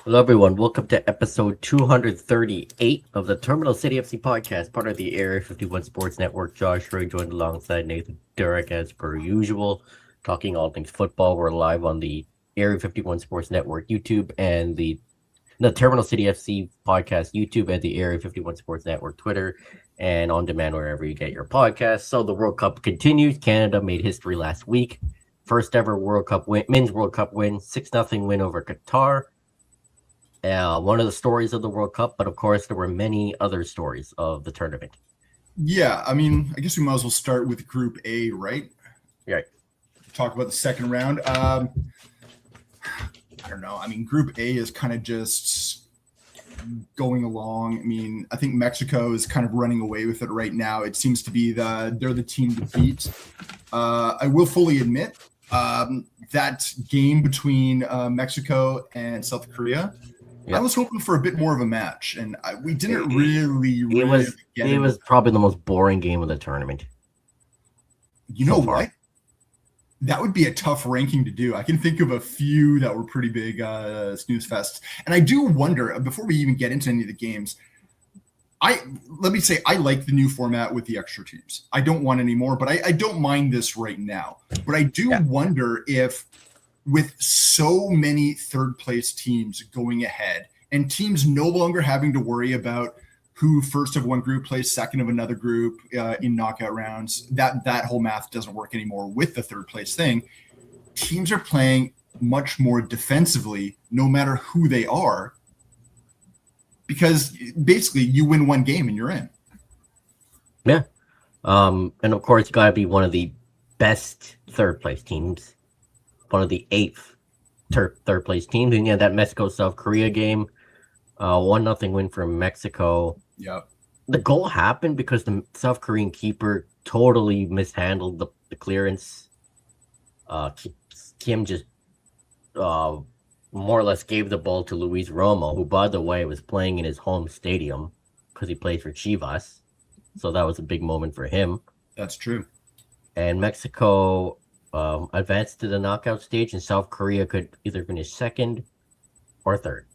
Hello, everyone. Welcome to episode 238 of the Terminal City FC podcast, part of the Area 51 Sports Network. Josh Ray joined alongside Nathan Durek as per usual, talking all things football. We're live on the Area 51 Sports Network YouTube and the Terminal City FC podcast YouTube and the Area 51 Sports Network Twitter and on demand wherever you get your podcasts. So the World Cup continues. Canada made history last week. First ever World Cup win, men's World Cup win, 6-0 win over Qatar. One of the stories of the World Cup, but of course there were many other stories of the tournament. Yeah, I mean, I guess we might as well start with Group A, right? Right. Talk about the second round. I don't know. I mean, Group A is kind of just going along. I mean, I think Mexico is kind of running away with it right now. It seems to be they're the team to beat. I will fully admit that game between Mexico and South Korea. Yep. I was hoping for a bit more of a match, and we didn't really get it. It was probably the most boring game of the tournament. You know what? That would be a tough ranking to do. I can think of a few that were pretty big snooze fests. And I do wonder, before we even get into any of the games, let me say I like the new format with the extra teams. I don't want any more, but I don't mind this right now. But I do wonder if with so many third place teams going ahead and teams no longer having to worry about who first of one group plays second of another group in knockout rounds, that whole math doesn't work anymore with the third place thing. Teams are playing much more defensively, no matter who they are, because basically you win one game and you're in. Yeah. And of course, you got to be one of the best third place teams. One of the eighth third place teams. And yeah, that Mexico-South Korea game, 1-0 win for Mexico. Yeah. The goal happened because the South Korean keeper totally mishandled the clearance. Kim just more or less gave the ball to Luis Romo, who, by the way, was playing in his home stadium because he plays for Chivas. So that was a big moment for him. That's true. And Mexico advanced to the knockout stage, and South Korea could either finish second or third.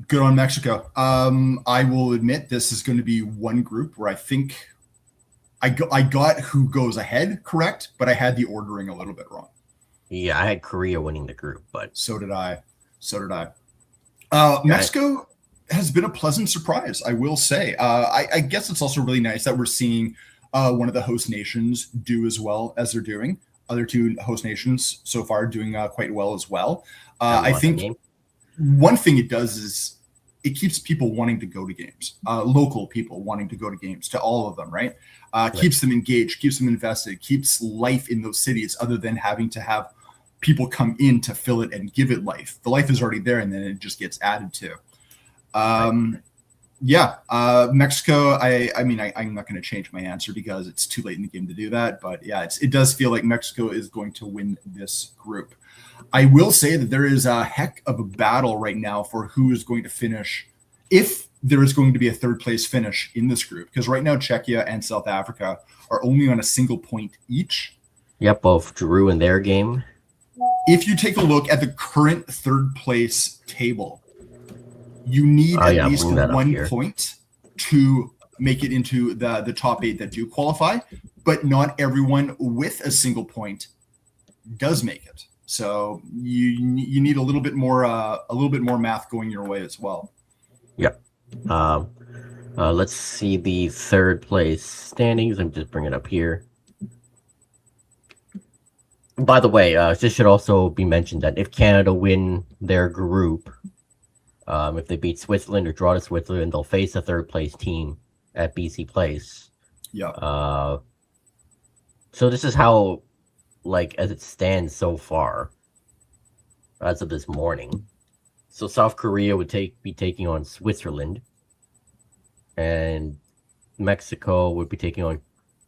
Good on Mexico. I will admit this is going to be one group where I think I got who goes ahead correct, but I had the ordering a little bit wrong. Yeah, I had Korea winning the group, but so did I. Mexico has been a pleasant surprise, I will say. I guess it's also really nice that we're seeing one of the host nations do as well as they're doing. Other two host nations so far doing quite well as well. I think one thing it does is it keeps people wanting to go to games, local people wanting to go to games, to all of them, right? Keeps them engaged, keeps them invested, keeps life in those cities other than having to have people come in to fill it and give it life. The life is already there, and then it just gets added to. Mexico, I'm not going to change my answer because it's too late in the game to do that. But yeah, it does feel like Mexico is going to win this group. I will say that there is a heck of a battle right now for who is going to finish, if there is going to be a third place finish in this group. Because right now, Czechia and South Africa are only on a single point each. Yep, both drew in their game. If you take a look at the current third place table, you need at least 1 point to make it into the top 8 that do qualify, but not everyone with a single point does make it. So you need a little bit more math going your way as well. Yep. Let's see the third place standings. I'm just bringing it up here. By the way, this should also be mentioned that if Canada win their group, if they beat Switzerland or draw to Switzerland, they'll face a third place team at BC Place. Yeah. So this is how, as it stands so far, as of this morning. So South Korea would be taking on Switzerland, and Mexico would be taking on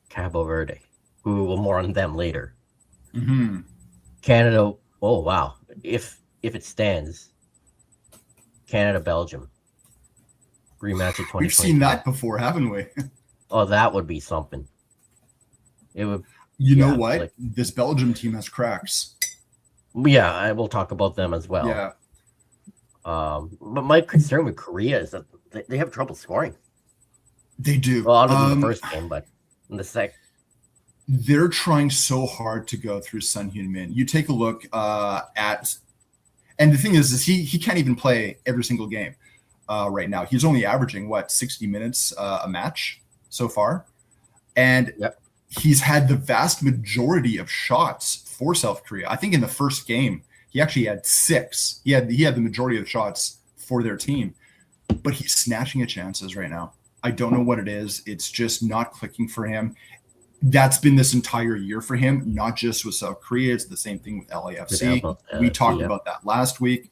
Cabo Verde. We will more on them later. Mm-hmm. Canada. Oh wow! If it stands, Canada Belgium rematch of 2020. We've seen that before, haven't we? Oh, that would be something. It would. You know what? This Belgium team has cracks. Yeah, I will talk about them as well. Yeah. But my concern with Korea is that they have trouble scoring. They do. Well, other than the first game, but in the second. They're trying so hard to go through Son Heung-min. You take a look at, and the thing is he can't even play every single game right now. He's only averaging 60 minutes a match so far, and he's had the vast majority of shots for South Korea. I think in the first game he actually had 6. He had the majority of the shots for their team, but he's snatching at chances right now. I don't know what it is. It's just not clicking for him. That's been this entire year for him, not just with South Korea. It's the same thing with LAFC. We talked about that last week,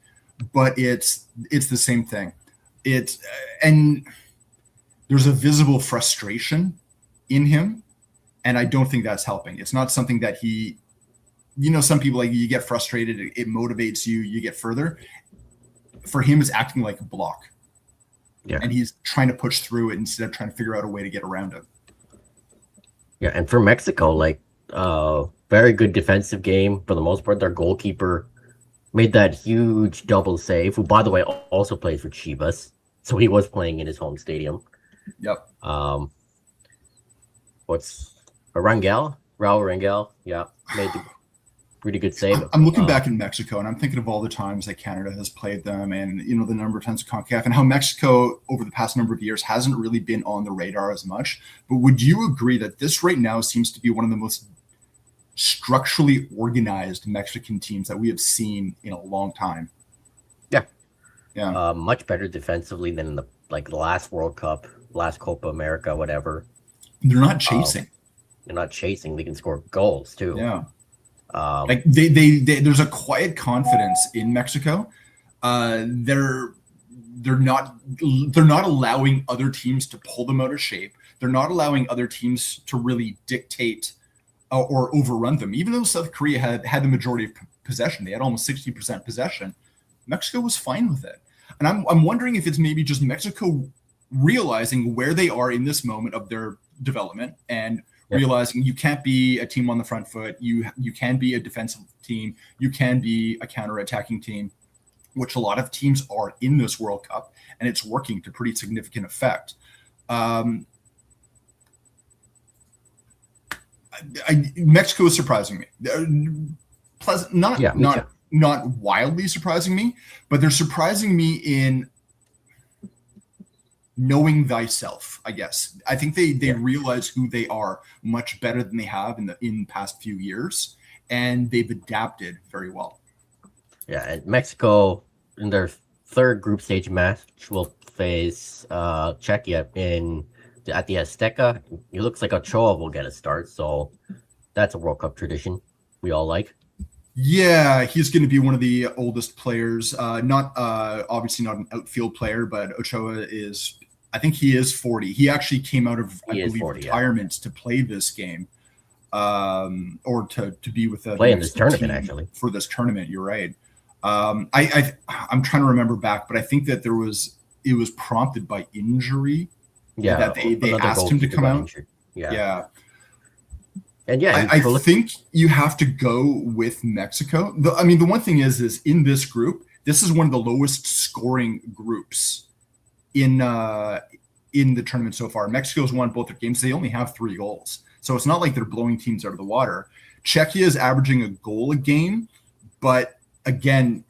but it's the same thing. And there's a visible frustration in him, and I don't think that's helping. It's not something that he, some people, like, you get frustrated, it motivates you, you get further. For him, it's acting like a block. Yeah. And he's trying to push through it instead of trying to figure out a way to get around it. Yeah, and for Mexico, very good defensive game for the most part. Their goalkeeper made that huge double save, who, by the way, also plays for Chivas. So he was playing in his home stadium. Yep. What's Rangel? Raul Rangel, made the pretty good save. I'm looking back in Mexico, and I'm thinking of all the times that Canada has played them, and the number of times CONCACAF, and how Mexico over the past number of years hasn't really been on the radar as much. But would you agree that this right now seems to be one of the most structurally organized Mexican teams that we have seen in a long time? Yeah. Much better defensively than the last World Cup, last Copa America, whatever. They're not chasing. They're not chasing. They can score goals too. Yeah. They there's a quiet confidence in Mexico. They're not allowing other teams to pull them out of shape. They're not allowing other teams to really dictate or overrun them. Even though South Korea had the majority of possession, they had almost 60% possession. Mexico was fine with it, and I'm wondering if it's maybe just Mexico realizing where they are in this moment of their development and realizing you can't be a team on the front foot. You can be a defensive team. You can be a counter-attacking team, which a lot of teams are in this World Cup, and it's working to pretty significant effect. Mexico is surprising me. Not wildly surprising me, but they're surprising me in knowing thyself, I guess. I think they realize who they are much better than they have in the past few years, and they've adapted very well. Yeah, and Mexico in their third group stage match will face Czechia at the Azteca. It looks like Ochoa will get a start, so that's a World Cup tradition we all like. Yeah, he's going to be one of the oldest players. Not obviously not an outfield player, but Ochoa is. I think he is 40. He actually came out of retirement to play this game, or to be with the play in this tournament actually for this tournament. You're right. I'm trying to remember back, but I think that it was prompted by injury. Yeah, that they asked him to come out. Injured. Yeah. And I think you have to go with Mexico. The one thing is in this group, this is one of the lowest scoring groups in the tournament so far. Mexico's won both their games. They only have 3 goals. So it's not like they're blowing teams out of the water. Czechia is averaging a goal a game, but again,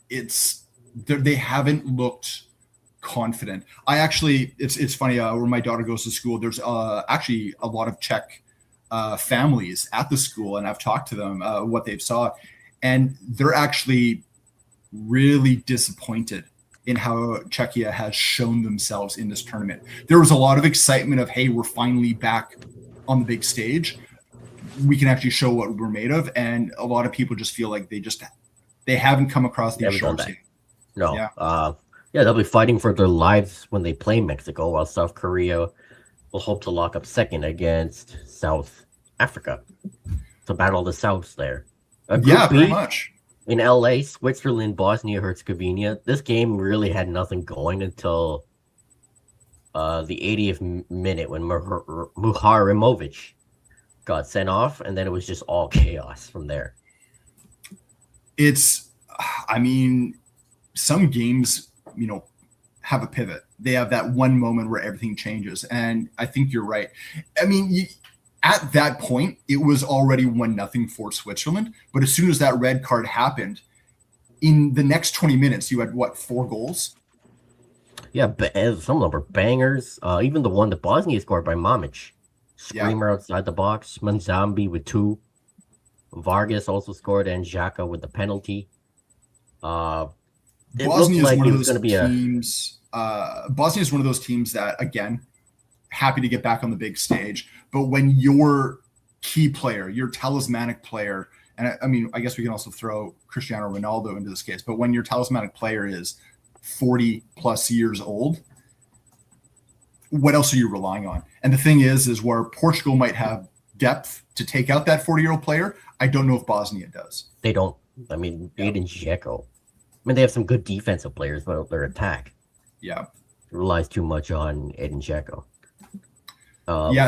they haven't looked confident. It's funny, where my daughter goes to school, there's actually a lot of Czech families at the school, and I've talked to them what they've saw, and they're actually really disappointed in how Czechia has shown themselves in this tournament. There was a lot of excitement of, hey, we're finally back on the big stage. We can actually show what we're made of, and a lot of people just feel like they haven't come across these sharks yet. No. Yeah. They'll be fighting for their lives when they play Mexico, while South Korea will hope to lock up second against South Africa. It's a battle of the Souths there. Pretty much. In LA, Switzerland, Bosnia Herzegovina. This game really had nothing going until the 80th minute when Muharimovic got sent off, and then it was just all chaos from there. Some games have a pivot. They have that one moment where everything changes. And I think you're right. I mean, at that point, it was already 1-0 for Switzerland. But as soon as that red card happened, in the next 20 minutes, you had, 4 goals? Yeah, some of them were bangers. Even the one that Bosnia scored by Mamic. Screamer outside the box. Manzambi with 2. Vargas also scored, and Xhaka with the penalty. Bosnia is one of those teams. Bosnia is one of those teams that, again, happy to get back on the big stage. But when your key player, your talismanic player, and I mean, I guess we can also throw Cristiano Ronaldo into this case, but when your talismanic player is 40 plus years old, what else are you relying on? And the thing is where Portugal might have depth to take out that 40-year-old player, I don't know if Bosnia does. They don't. I mean, Edin Dzeko. I mean, they have some good defensive players, but their attack relies too much on Edin Dzeko.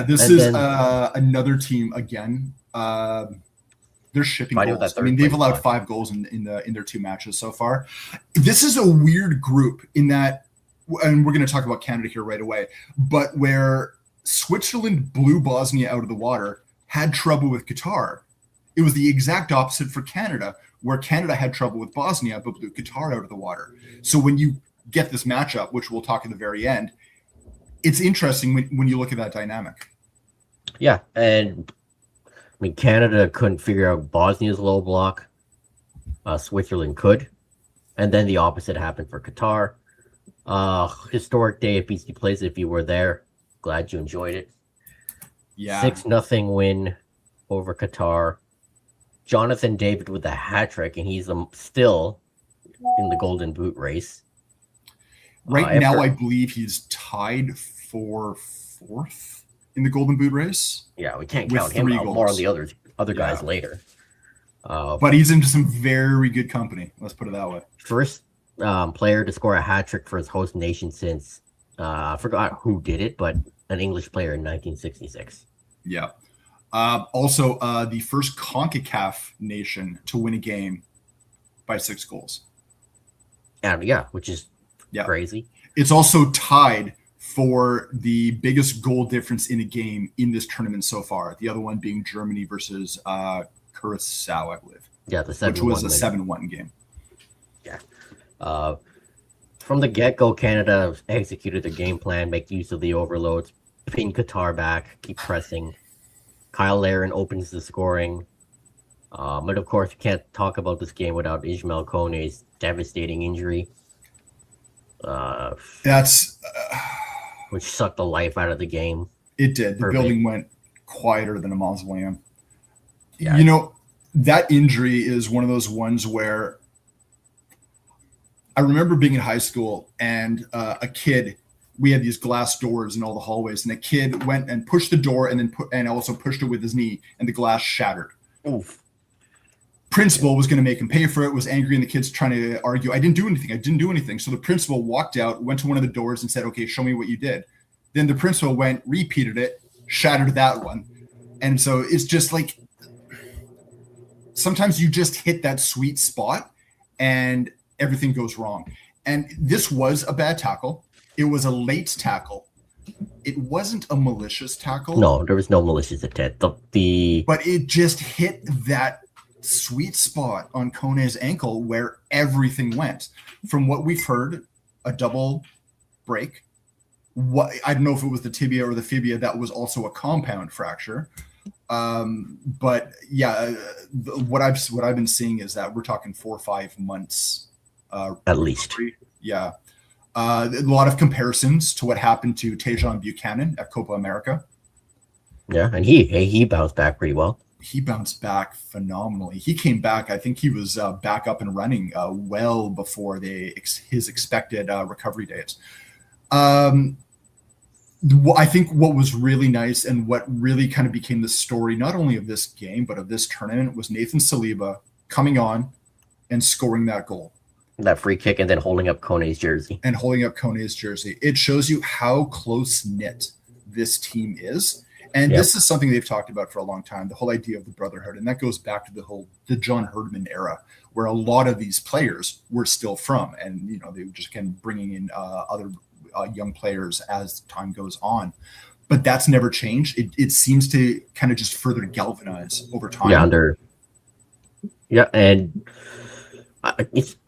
This is another team again. They're shipping goals. I mean, they've allowed 5 goals in their 2 matches so far. This is a weird group in that, and we're going to talk about Canada here right away, but where Switzerland blew Bosnia out of the water, had trouble with Qatar. It was the exact opposite for Canada, where Canada had trouble with Bosnia, but blew Qatar out of the water. So when you get this matchup, which we'll talk at the very end, it's interesting when you look at that dynamic. Yeah, and I mean, Canada couldn't figure out Bosnia's low block. Switzerland could. And then the opposite happened for Qatar. Historic day at BC Place if you were there. Glad you enjoyed it. Yeah. 6-0 win over Qatar. Jonathan David with a hat trick, and he's still in the Golden Boot race. Right now, I believe he's tied for 4th in the Golden Boot race. Yeah, we can't count him out. More on the other guys later. But he's into some very good company. Let's put it that way. First player to score a hat trick for his host nation since I forgot who did it, but an English player in 1966. Yeah. Also, the first CONCACAF nation to win a game by 6 goals. Which is crazy. It's also tied for the biggest goal difference in a game in this tournament so far. The other one being Germany versus Curacao, I believe. Yeah, which was a 7-1 game. Yeah. From the get-go, Canada executed their game plan, make use of the overloads, pin Qatar back, keep pressing. Kyle Larin opens the scoring. But of course, you can't talk about this game without Ismail Kone's devastating injury. Which sucked the life out of the game. It did. The building went quieter than a mausoleum. Yeah. That injury is one of those ones where I remember being in high school and a kid, we had these glass doors in all the hallways, and a kid went and pushed the door and also pushed it with his knee, and the glass shattered. Oof. Principal was going to make him pay for it, was angry, and the kid's trying to argue, I didn't do anything. So the principal walked out, went to one of the doors and said, okay, show me what you did. Then the principal went, repeated it, shattered that one. And so it's just like, sometimes you just hit that sweet spot and everything goes wrong. And this was a bad tackle. It was a late tackle. It wasn't a malicious tackle. No, there was no malicious intent. But it just hit that sweet spot on Kone's ankle where everything went. From what we've heard, a double break. I don't know if it was the tibia or the fibia. That was also a compound fracture. But yeah, what I've been seeing is that we're talking 4 or 5 months at least. Yeah. A lot of comparisons to what happened to Tejan Buchanan at Copa America. Yeah, and he bounced back pretty well. He bounced back phenomenally. He came back. I think he was back up and running well before his expected recovery dates. I think what was really nice and what really kind of became the story, not only of this game, but of this tournament, was Nathan Saliba coming on and scoring that goal. That free kick and then holding up Kone's jersey. It shows you how close-knit this team is. And Yep. this is something they've talked about for a long time, the whole idea of the brotherhood. And that goes back to the John Herdman era, where a lot of these players were still from. And, they were just kind of bringing in other young players as time goes on. But that's never changed. It seems to kind of just further galvanize over time. And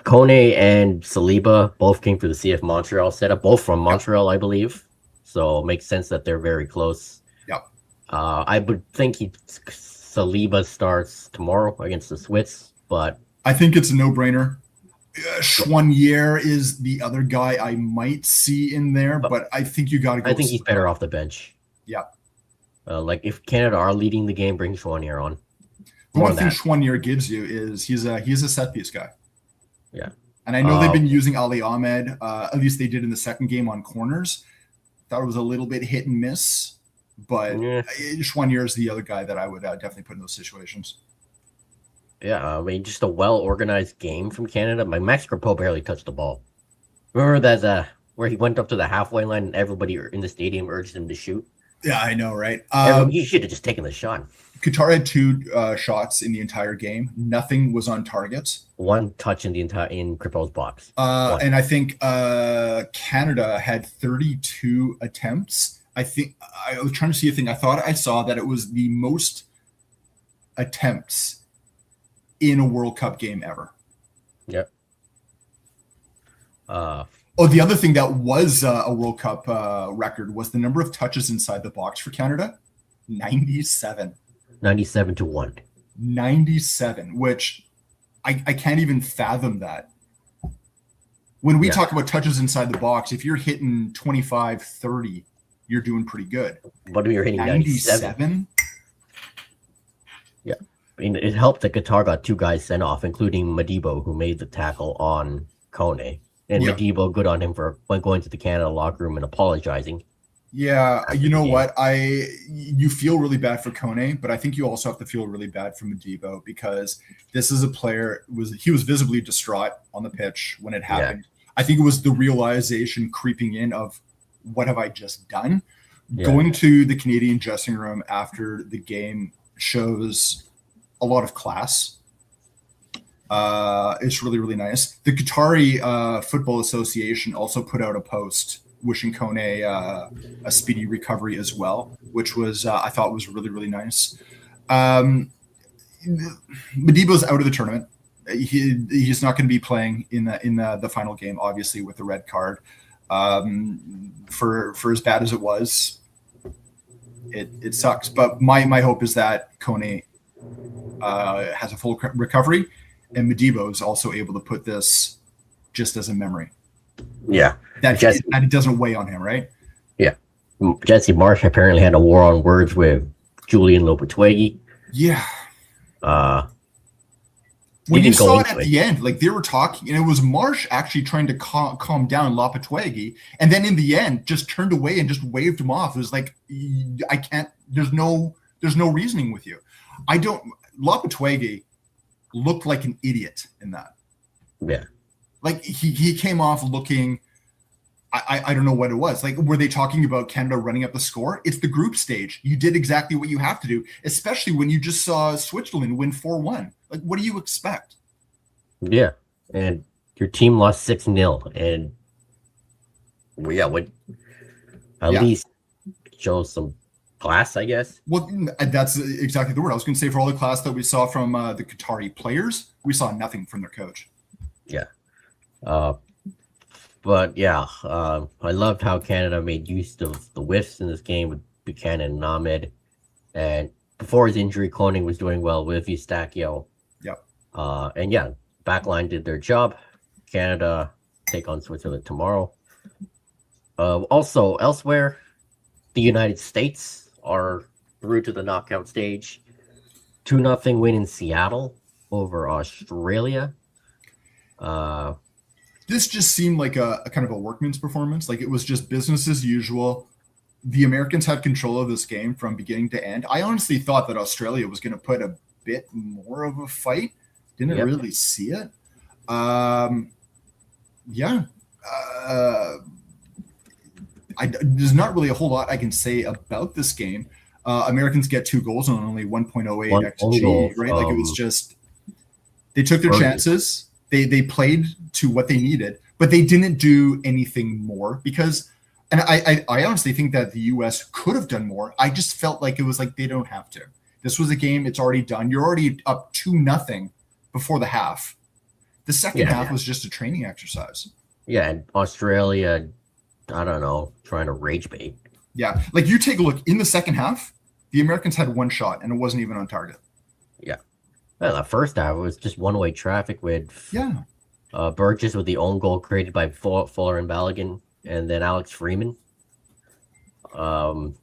Kone and Saliba both came through the CF Montreal setup, both from Montreal, I believe. So it makes sense that they're very close. Yep. I would think Saliba starts tomorrow against the Swiss, but I think it's a no-brainer. Chouanier is the other guy I might see in there, but I think you got to go. I think he's better off the bench. Yeah. Like if Canada are leading the game, bring Chouanier on. The one thing Chouanier gives you is he's a set piece guy. Yeah. And I know they've been using Ali Ahmed, at least they did in the second game on corners. Thought it was a little bit hit and miss, but Chouanier is the other guy that I would definitely put in those situations. Yeah, I mean, just a well-organized game from Canada. Max Crepeau barely touched the ball. Remember that where he went up to the halfway line and everybody in the stadium urged him to shoot? Yeah, I know, right? You should have just taken the shot. Qatar had 2 shots in the entire game. Nothing was on target. One touch in Crepeau's box. And I think Canada had 32 attempts. I think I was trying to see a thing. I thought I saw that it was the most attempts in a World Cup game ever. Yep. The other thing that was a World Cup record was the number of touches inside the box for Canada. 97. 97-1. 97, which I can't even fathom that. When we talk about touches inside the box, if you're hitting 25, 30, you're doing pretty good. But when you're hitting 97? Yeah. I mean, it helped that Qatar got 2 guys sent off, including Modibo, who made the tackle on Kone. And Modibo, good on him for going to the Canada locker room and apologizing. Yeah, you know what? You feel really bad for Kone, but I think you also have to feel really bad for Modibo because this is a player he was visibly distraught on the pitch when it happened. Yeah. I think it was the realization creeping in of what have I just done? Yeah. Going to the Canadian dressing room after the game shows a lot of class. It's really, really nice. The Qatari Football Association also put out a post wishing Kone a speedy recovery as well, which was I thought was really, really nice. Modibo's out of the tournament. He's not going to be playing in the final game, obviously, with the red card. For as bad as it was, it sucks. But my hope is that Kone has a full recovery, and Modibo is also able to put this just as a memory. Yeah. That it doesn't weigh on him, right? Yeah. Jesse Marsh apparently had a war on words with Julian Lopetegui. Yeah. When you saw it at the end, like they were talking, and it was Marsh actually trying to calm down Lopetegui, and then in the end, just turned away and just waved him off. It was like, I can't. There's no reasoning with you. Lopetegui looked like an idiot in that. Yeah. Like he came off looking. I don't know what it was. Like, were they talking about Canada running up the score? It's the group stage. You did exactly what you have to do, especially when you just saw Switzerland win 4-1. Like, what do you expect? Yeah. And your team lost 6-0. And, at least show some class, I guess. Well, that's exactly the word. I was going to say, for all the class that we saw from the Qatari players, we saw nothing from their coach. Yeah. But yeah, I loved how Canada made use of the whiffs in this game with Buchanan and Ahmed. And before his injury, Koning was doing well with Eustachio. Yep. And yeah, backline did their job. Canada take on Switzerland tomorrow. Also, elsewhere, the United States are through to the knockout stage. 2-0 win in Seattle over Australia. This just seemed like a kind of a workman's performance. Like, it was just business as usual. The Americans had control of this game from beginning to end. I honestly thought that Australia was going to put a bit more of a fight. Didn't really see it. There's not really a whole lot I can say about this game. Americans get 2 goals on only 1.08 One goal xG, right? Like it was from just they took their Burgess. chances. They played to what they needed, but they didn't do anything more because. And I honestly think that the U.S. could have done more. I just felt like it was like they don't have to. This was a game; it's already done. You're already up 2-0 before the half. The second half was just a training exercise. Yeah, and Australia, I don't know, trying to rage bait. Yeah, like you take a look in the second half, the Americans had 1 shot and it wasn't even on target. Yeah, well, the first half was just one-way traffic with Burgess with the own goal created by Fuller and Balogun, and then Alex Freeman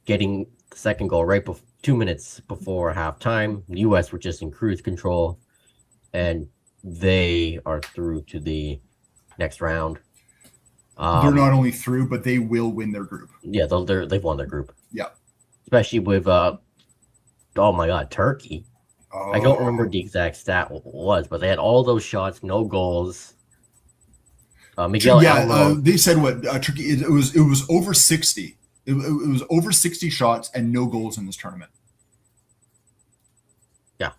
getting the second goal right 2 minutes before halftime. The U.S. were just in cruise control, and they are through to the next round. They're not only through, but they will win their group. Yeah, they've won their group. Yeah, especially with oh my God, Turkey. Oh. I don't remember the exact stat was, but they had all those shots, no goals. Miguel, they said what Turkey. It was over 60. It was over 60 shots and no goals in this tournament. Yeah.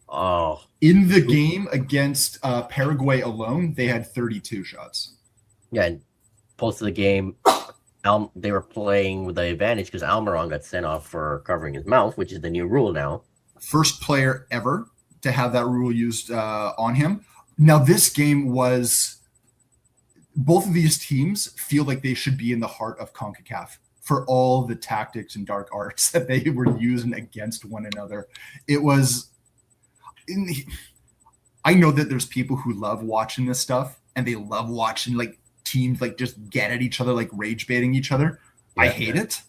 Oh. In the game against Paraguay alone, they had 32 shots. Yeah, and post of the game, they were playing with the advantage because Almiron got sent off for covering his mouth, which is the new rule now. First player ever to have that rule used on him. Now, this game was. Both of these teams feel like they should be in the heart of CONCACAF for all the tactics and dark arts that they were using against one another. It was. I know that there's people who love watching this stuff and they love watching like teams like just get at each other, like rage baiting each other. Yeah, I hate it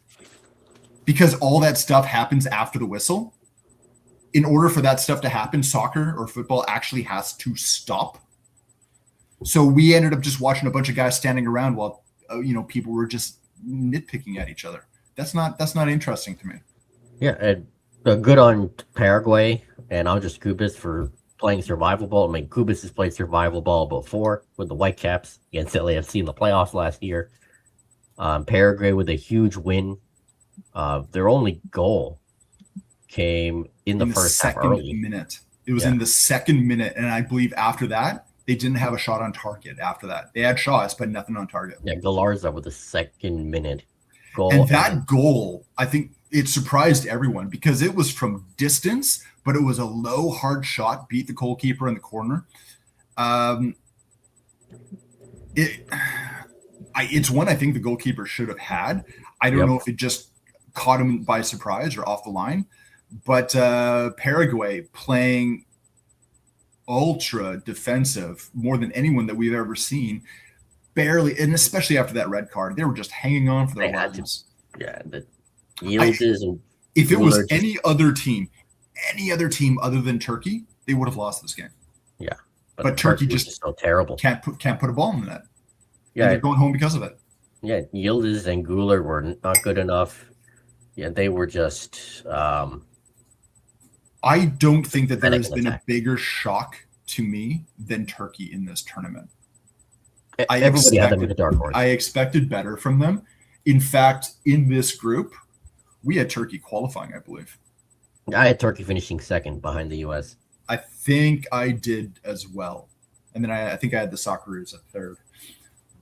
because all that stuff happens after the whistle. In order for that stuff to happen, soccer or football actually has to stop. So we ended up just watching a bunch of guys standing around while people were just nitpicking at each other. That's not interesting to me. Yeah, and good on Paraguay and Andres Cubas for playing survival ball. I mean, Cubas has played survival ball before with the Whitecaps against LAFC in the playoffs last year. Paraguay with a huge win. Their only goal came in the first half early. Minute. It was in the second minute, and I believe after that, they didn't have a shot on target after that. They had shots, but nothing on target. Yeah, Galarza with the second minute goal. And that goal, I think it surprised everyone because it was from distance, but it was a low, hard shot, beat the goalkeeper in the corner. It's one I think the goalkeeper should have had. I don't know if it just caught him by surprise or off the line. But Paraguay playing ultra defensive more than anyone that we've ever seen, barely, and especially after that red card, they were just hanging on for their lives. Yeah, the Yildiz and if it was any other team other than Turkey, they would have lost this game. Yeah, but Turkey just so terrible. Can't put a ball in the net. Yeah, and they're going home because of it. Yeah, Yildiz and Guler were not good enough. Yeah, they were just. I don't think that there has been a bigger shock to me than Turkey in this tournament. Everybody had them in the dark horse. I expected better from them. In fact, in this group, we had Turkey qualifying, I believe. I had Turkey finishing second behind the U.S. I think I did as well. And then I think I had the Socceroos at third.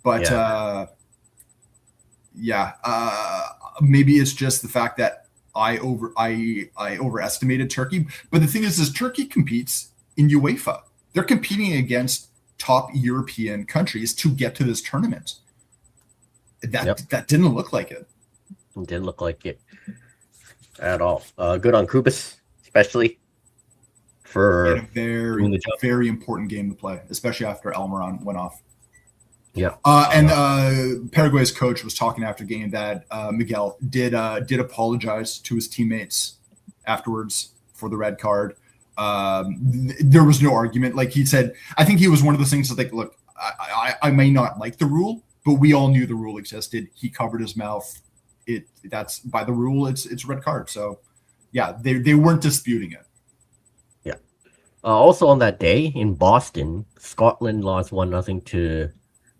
But maybe it's just the fact that I overestimated Turkey. But the thing is Turkey competes in UEFA. They're competing against top European countries to get to this tournament. That didn't look like it. It didn't look like it at all. Good on Cubas, especially for a very important game to play, especially after Almiron went off. Yeah. And Paraguay's coach was talking after the game that Miguel did apologize to his teammates afterwards for the red card. There was no argument. Like he said, I think he was one of those things that, like, look, I may not like the rule, but we all knew the rule existed. He covered his mouth. That's by the rule. It's red card. So yeah, they weren't disputing it. Yeah. Also on that day in Boston, Scotland lost 1-0 to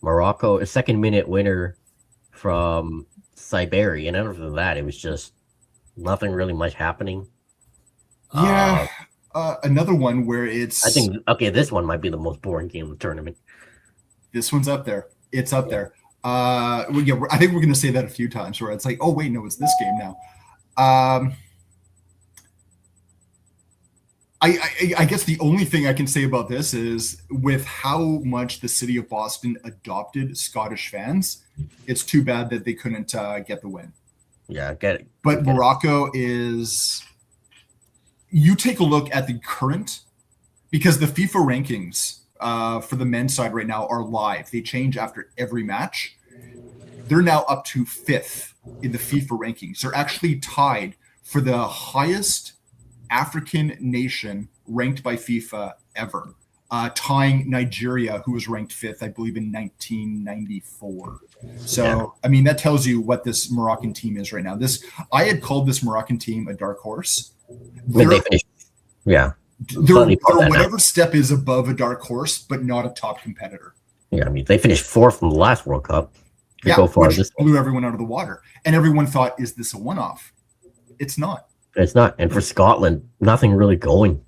Morocco, a second minute winner from Saibari, and other than that, it was just nothing really much happening. Yeah. Another one where it's. I think this one might be the most boring game of the tournament. This one's up there. It's up Yeah. there. Yeah, I think we're going to say that a few times where it's like, oh, wait, no, it's this game now. I guess the only thing I can say about this is with how much the city of Boston adopted Scottish fans, it's too bad that they couldn't get the win. Yeah, get it. But Morocco is. You take a look at the current, because the FIFA rankings for the men's side right now are live. They change after every match. They're now up to 5th in the FIFA rankings. They're actually tied for the highest African nation ranked by FIFA ever, tying Nigeria, who was ranked 5th, I believe, in 1994. So, yeah. I mean, that tells you what this Moroccan team is right now. I had called this Moroccan team a dark horse. When they finished, yeah. They're whatever step is above a dark horse, but not a top competitor. Yeah, I mean, they finished 4th from the last World Cup. Which blew everyone out of the water. And everyone thought, is this a one-off? It's not. It's not. And for Scotland, nothing really going.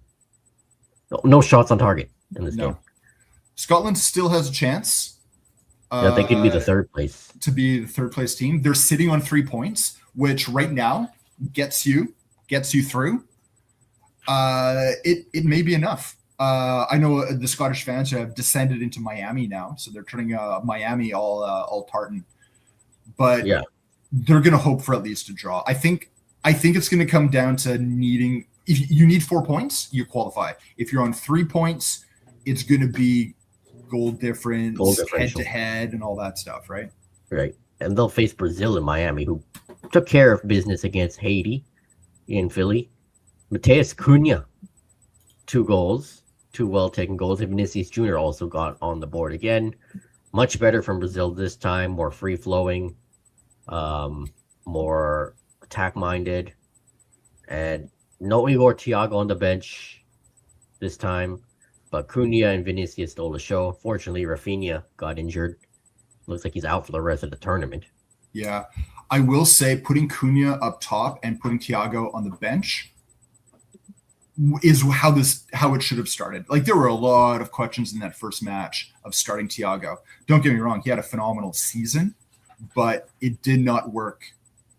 No shots on target in this game. Scotland still has a chance. Yeah, they could be the 3rd place. To be the 3rd place team. They're sitting on 3 points, which right now gets you through. It may be enough. I know the Scottish fans have descended into Miami now, so they're turning Miami all tartan. But yeah, they're going to hope for at least a draw. I think it's going to come down to needing. If you need 4 points, you qualify. If you're on 3 points, it's going to be goal difference, head to head, and all that stuff, right? Right, and they'll face Brazil in Miami, who took care of business against Haiti in Philly. Mateus Cunha, 2 goals. 2 well-taken goals. And Vinicius Jr. also got on the board again. Much better from Brazil this time. More free-flowing, more attack-minded. And no Igor Thiago on the bench this time. But Cunha and Vinicius stole the show. Fortunately, Rafinha got injured. Looks like he's out for the rest of the tournament. Yeah. I will say putting Cunha up top and putting Thiago on the bench is how it should have started. Like, there were a lot of questions in that first match of starting Thiago. Don't get me wrong, he had a phenomenal season, but it did not work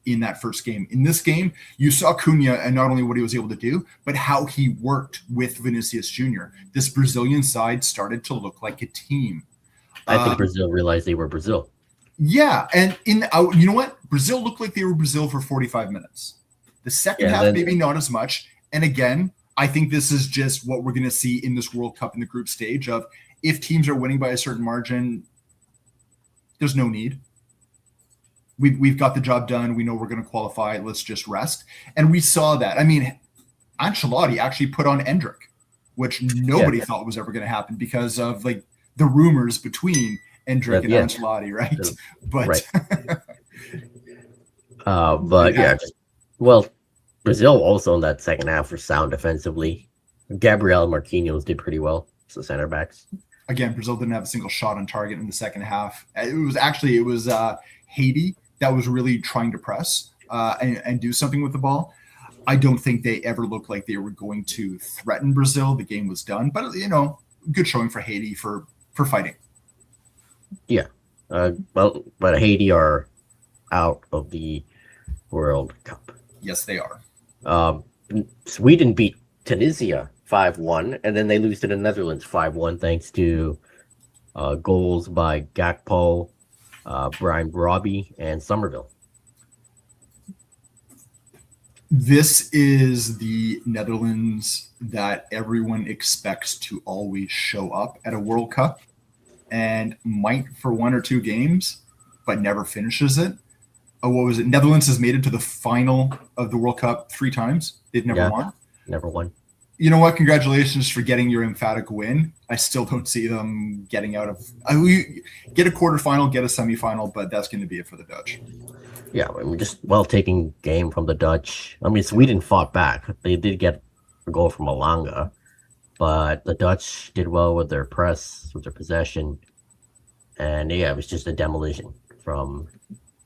in that first game. In this game, you saw Cunha and not only what he was able to do, but how he worked with Vinicius Jr. This Brazilian side started to look like a team. I think Brazil realized they were Brazil. Yeah, and you know what? Brazil looked like they were Brazil for 45 minutes. The second half, maybe not as much. And again, I think this is just what we're going to see in this World Cup in the group stage of if teams are winning by a certain margin, there's no need. We've got the job done. We know we're going to qualify. Let's just rest. And we saw that. I mean, Ancelotti actually put on Endrick, which nobody thought was ever going to happen because of like the rumors between Endrick and Ancelotti, right? But Brazil also in that second half were sound defensively. Gabriel and Marquinhos did pretty well. So center backs. Again, Brazil didn't have a single shot on target in the second half. It was Haiti that was really trying to press and do something with the ball. I don't think they ever looked like they were going to threaten Brazil. The game was done, but good showing for Haiti for fighting. Yeah, but Haiti are out of the World Cup. Yes, they are. Sweden beat Tunisia 5-1, and then they lose to the Netherlands 5-1 thanks to goals by Gakpo, Brian Robbie, and Somerville. This is the Netherlands that everyone expects to always show up at a World Cup and might for 1 or 2 games, but never finishes it. What was it? Netherlands has made it to the final of the World Cup 3 times. They've never won. Never won. You know what? Congratulations for getting your emphatic win. I still don't see them getting out of. Get a quarterfinal, get a semifinal, but that's going to be it for the Dutch. Yeah, I mean, just well-taken game from the Dutch. I mean, Sweden fought back. They did get a goal from Alanga, but the Dutch did well with their press, with their possession, and it was just a demolition from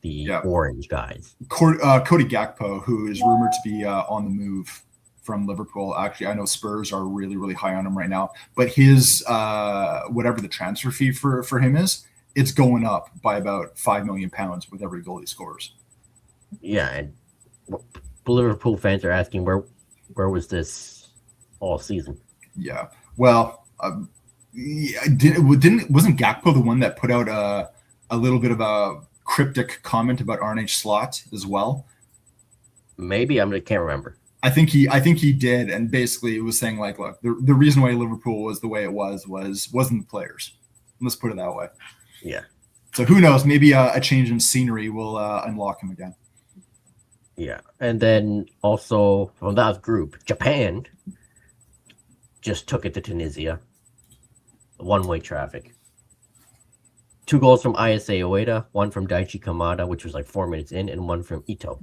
the orange guys. Cody Gakpo, who is rumored to be on the move from Liverpool. Actually, I know Spurs are really, really high on him right now. But his whatever the transfer fee for him is, it's going up by about £5 million with every goal he scores. Yeah, and Liverpool fans are asking where was this all season? Yeah, well, wasn't Gakpo the one that put out a little bit of a cryptic comment about Arne Slot as well? Maybe I can't remember. I think he did, and basically it was saying like, look, the reason why Liverpool was the way it wasn't the players. Let's put it that way. Yeah. So who knows? Maybe a change in scenery will unlock him again. Yeah, and then also from that group, Japan just took it to Tunisia. One-way traffic. 2 goals from Isa Ueda, 1 from Daichi Kamada, which was like 4 minutes in, and 1 from Ito.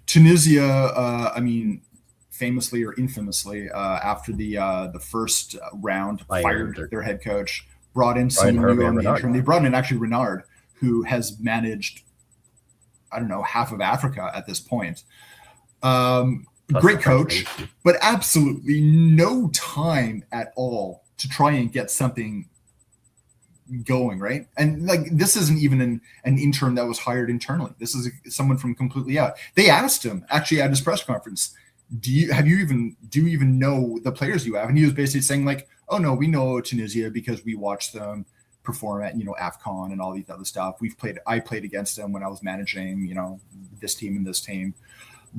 Tunisia, famously or infamously, after the first round, fired their head coach, brought in someone new on the interim. They brought in actually Renard, who has managed, I don't know, half of Africa at this point. Great coach, but absolutely no time at all to try and get something going, right? And like, this isn't even an intern that was hired internally. This is someone from completely out. They asked him actually at his press conference, do you even know the players you have? And he was basically saying like, oh no, we know Tunisia because we watched them perform at, AFCON and all these other stuff. I played against them when I was managing, this team and this team.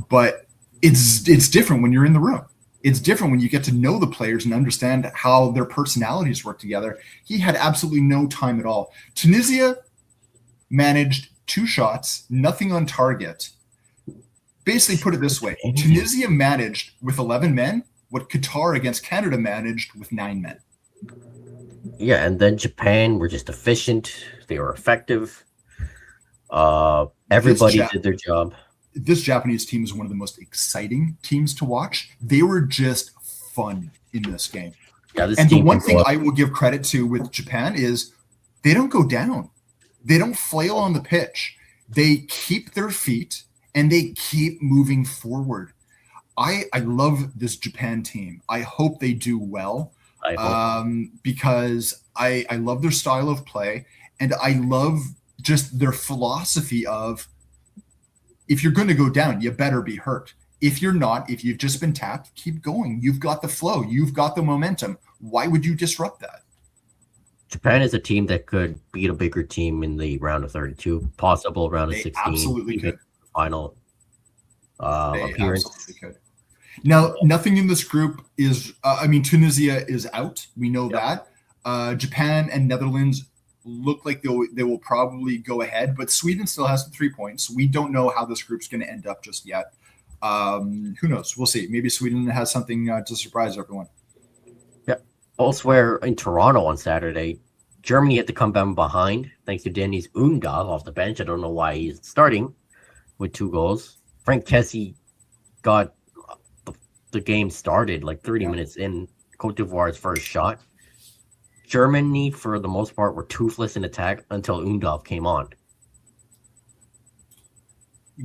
But it's different when you're in the room. It's different when you get to know the players and understand how their personalities work together. He had absolutely no time at all. Tunisia managed 2 shots, nothing on target. Basically, put it this way: Tunisia managed with 11 men what Qatar against Canada managed with 9 men. Yeah, and then Japan were just efficient. They were effective. Everybody did their job. This Japanese team is one of the most exciting teams to watch. They were just fun in this game. Yeah, and the one thing I will give credit to with Japan is they don't go down. They don't flail on the pitch. They keep their feet and they keep moving forward. I love this Japan team. I hope they do well. Because I love their style of play, and I love just their philosophy of, if you're going to go down, you better be hurt. If you're not, if you've just been tapped, keep going. You've got the flow. You've got the momentum. Why would you disrupt that? Japan is a team that could beat a bigger team in the round of 32, possible round of 16. Absolutely could. Final appearance. Absolutely could. Now, nothing in this group is, Tunisia is out. We know that. Japan and Netherlands look like they will probably go ahead, but Sweden still has the 3 points. We don't know how this group's going to end up just yet. Who knows? We'll see. Maybe Sweden has something to surprise everyone. Yeah. Elsewhere in Toronto on Saturday, Germany had to come down behind thanks to Dennis Undav off the bench. I don't know why he's starting with 2 goals. Frank Kessie got the game started like 30 minutes in. Cote d'Ivoire's first shot. Germany, for the most part, were toothless in attack until Undav came on.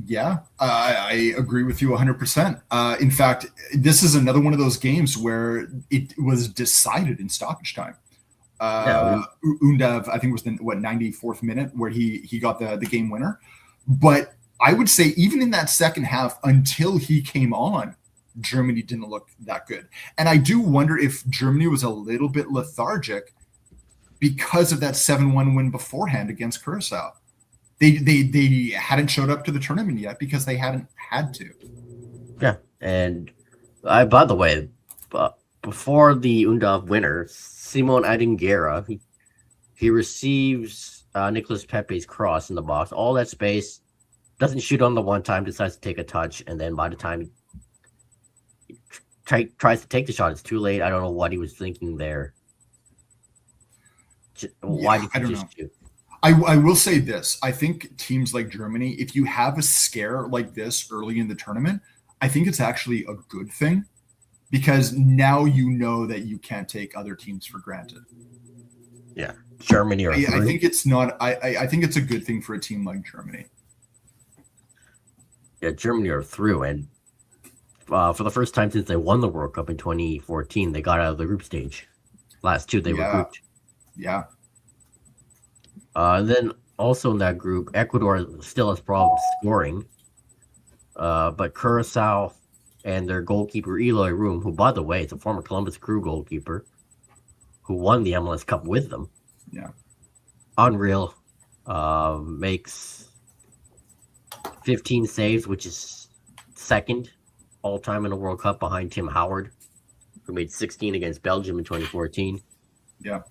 Yeah, I agree with you 100%. In fact, this is another one of those games where it was decided in stoppage time. Undav, I think, was the 94th minute where he got the game winner. But I would say even in that second half, until he came on, Germany didn't look that good. And I do wonder if Germany was a little bit lethargic because of that 7-1 win beforehand against Curacao. They hadn't showed up to the tournament yet because they hadn't had to. Yeah, and by the way, before the Undav winner, Simon Adinguera, he receives Nicolas Pepe's cross in the box. All that space, doesn't shoot on the one time, decides to take a touch, and then by the time tries to take the shot, it's too late. I don't know what he was thinking there. Why did he just shoot? I will say this. I think teams like Germany, if you have a scare like this early in the tournament, I think it's actually a good thing, because now you know that you can't take other teams for granted. Yeah, Germany. I think it's not. I think it's a good thing for a team like Germany. Yeah, Germany are through, and for the first time since they won the World Cup in 2014, they got out of the group stage. Last two, they were Yeah, grouped. yeah. And then also in that group, Ecuador still has problems scoring. But Curacao and their goalkeeper Eloy Room, who by the way is a former Columbus Crew goalkeeper, who won the MLS Cup with them. Yeah. Unreal. Makes 15 saves, which is second all time in the World Cup behind Tim Howard, who made 16 against Belgium in 2014. Yeah.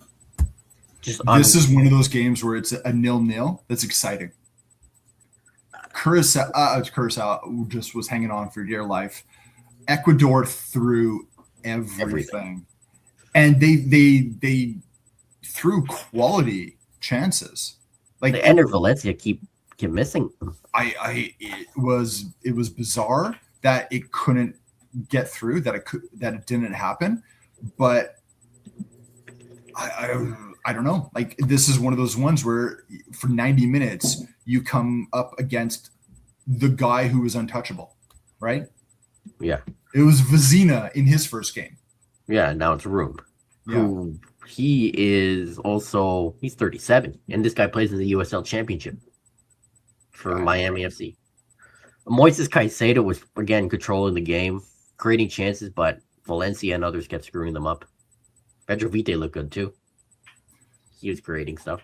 This is one of those games where it's a 0-0. That's exciting. Curacao just was hanging on for dear life. Ecuador threw everything. And they threw quality chances. Like Ender Valencia keep missing. It was bizarre that it couldn't get through, that it didn't happen. But I don't know. Like, this is one of those ones where for 90 minutes you come up against the guy who is untouchable, right? Yeah. It was Vizina in his first game. Yeah, now it's Room. Yeah. Who he is also, he's 37, and this guy plays in the USL Championship for Miami FC. Moises Caicedo was, again, controlling the game, creating chances, but Valencia and others kept screwing them up. Pedro Vite looked good, too. He was creating stuff.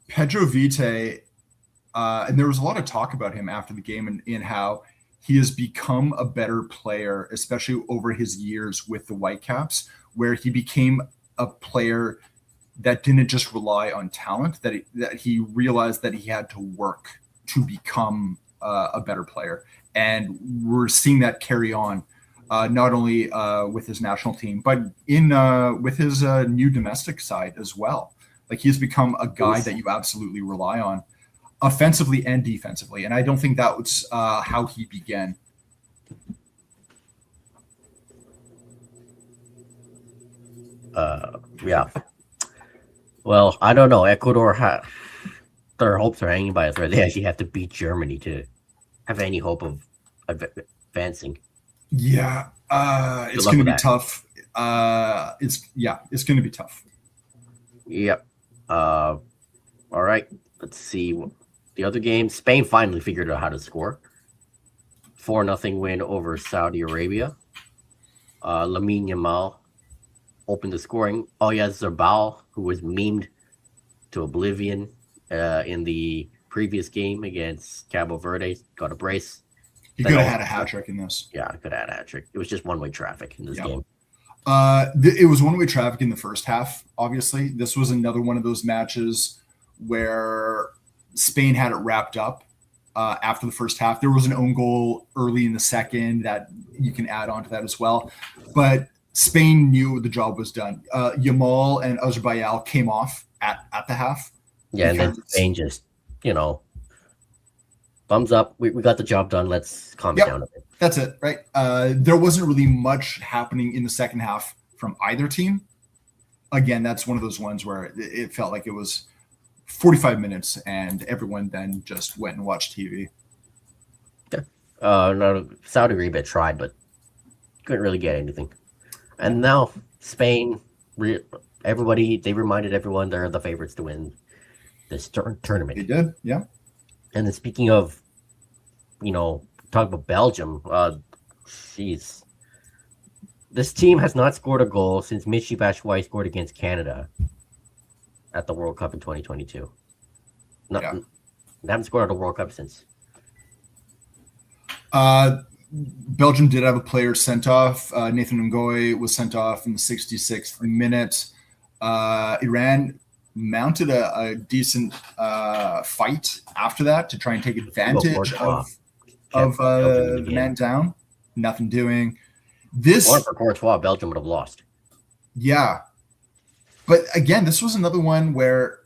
Pedro Vite, and there was a lot of talk about him after the game and how he has become a better player, especially over his years with the Whitecaps, where he became a player that didn't just rely on talent, that he realized that he had to work to become a better player. And we're seeing that carry on, not only with his national team, but with his new domestic side as well. Like, he's become a guy that you absolutely rely on, offensively and defensively. And I don't think that was how he began. Yeah. Well, I don't know. Ecuador, their hopes are hanging by a thread. They actually have to beat Germany to have any hope of advancing. Yeah, it's going to be tough. It's going to be tough. Yep. All right. Let's see the other game. Spain finally figured out how to score. 4-0 win over Saudi Arabia. Lamine Yamal opened the scoring. Oyarzabal, who was memed to oblivion in the previous game against Cabo Verde, got a brace. He could have had a hat trick in this. Yeah, could have had a hat trick. It was just one-way traffic in this game. It was one-way traffic in the first half, obviously. This was another one of those matches where Spain had it wrapped up after the first half. There was an own goal early in the second that you can add on to that as well. But Spain knew the job was done. Yamal and Oyarzabal came off at the half. Yeah, and then Spain just, thumbs up. We got the job done. Let's calm down a bit. That's it, right? There wasn't really much happening in the second half from either team. Again, that's one of those ones where it felt like it was 45 minutes and everyone then just went and watched TV. Yeah. No, Saudi Arabia tried, but couldn't really get anything. And now Spain, they reminded everyone they're the favorites to win this tournament. They did, yeah. And then speaking of, talk about Belgium. Jeez. This team has not scored a goal since Michy Batshuayi scored against Canada at the World Cup in 2022. They haven't scored at the World Cup since. Belgium did have a player sent off. Nathan Ngoy was sent off in the 66th minute. Iran mounted a decent fight after that to try and take advantage of the man down. Nothing doing. One for Courtois, Belgium would have lost. Yeah. But again, this was another one where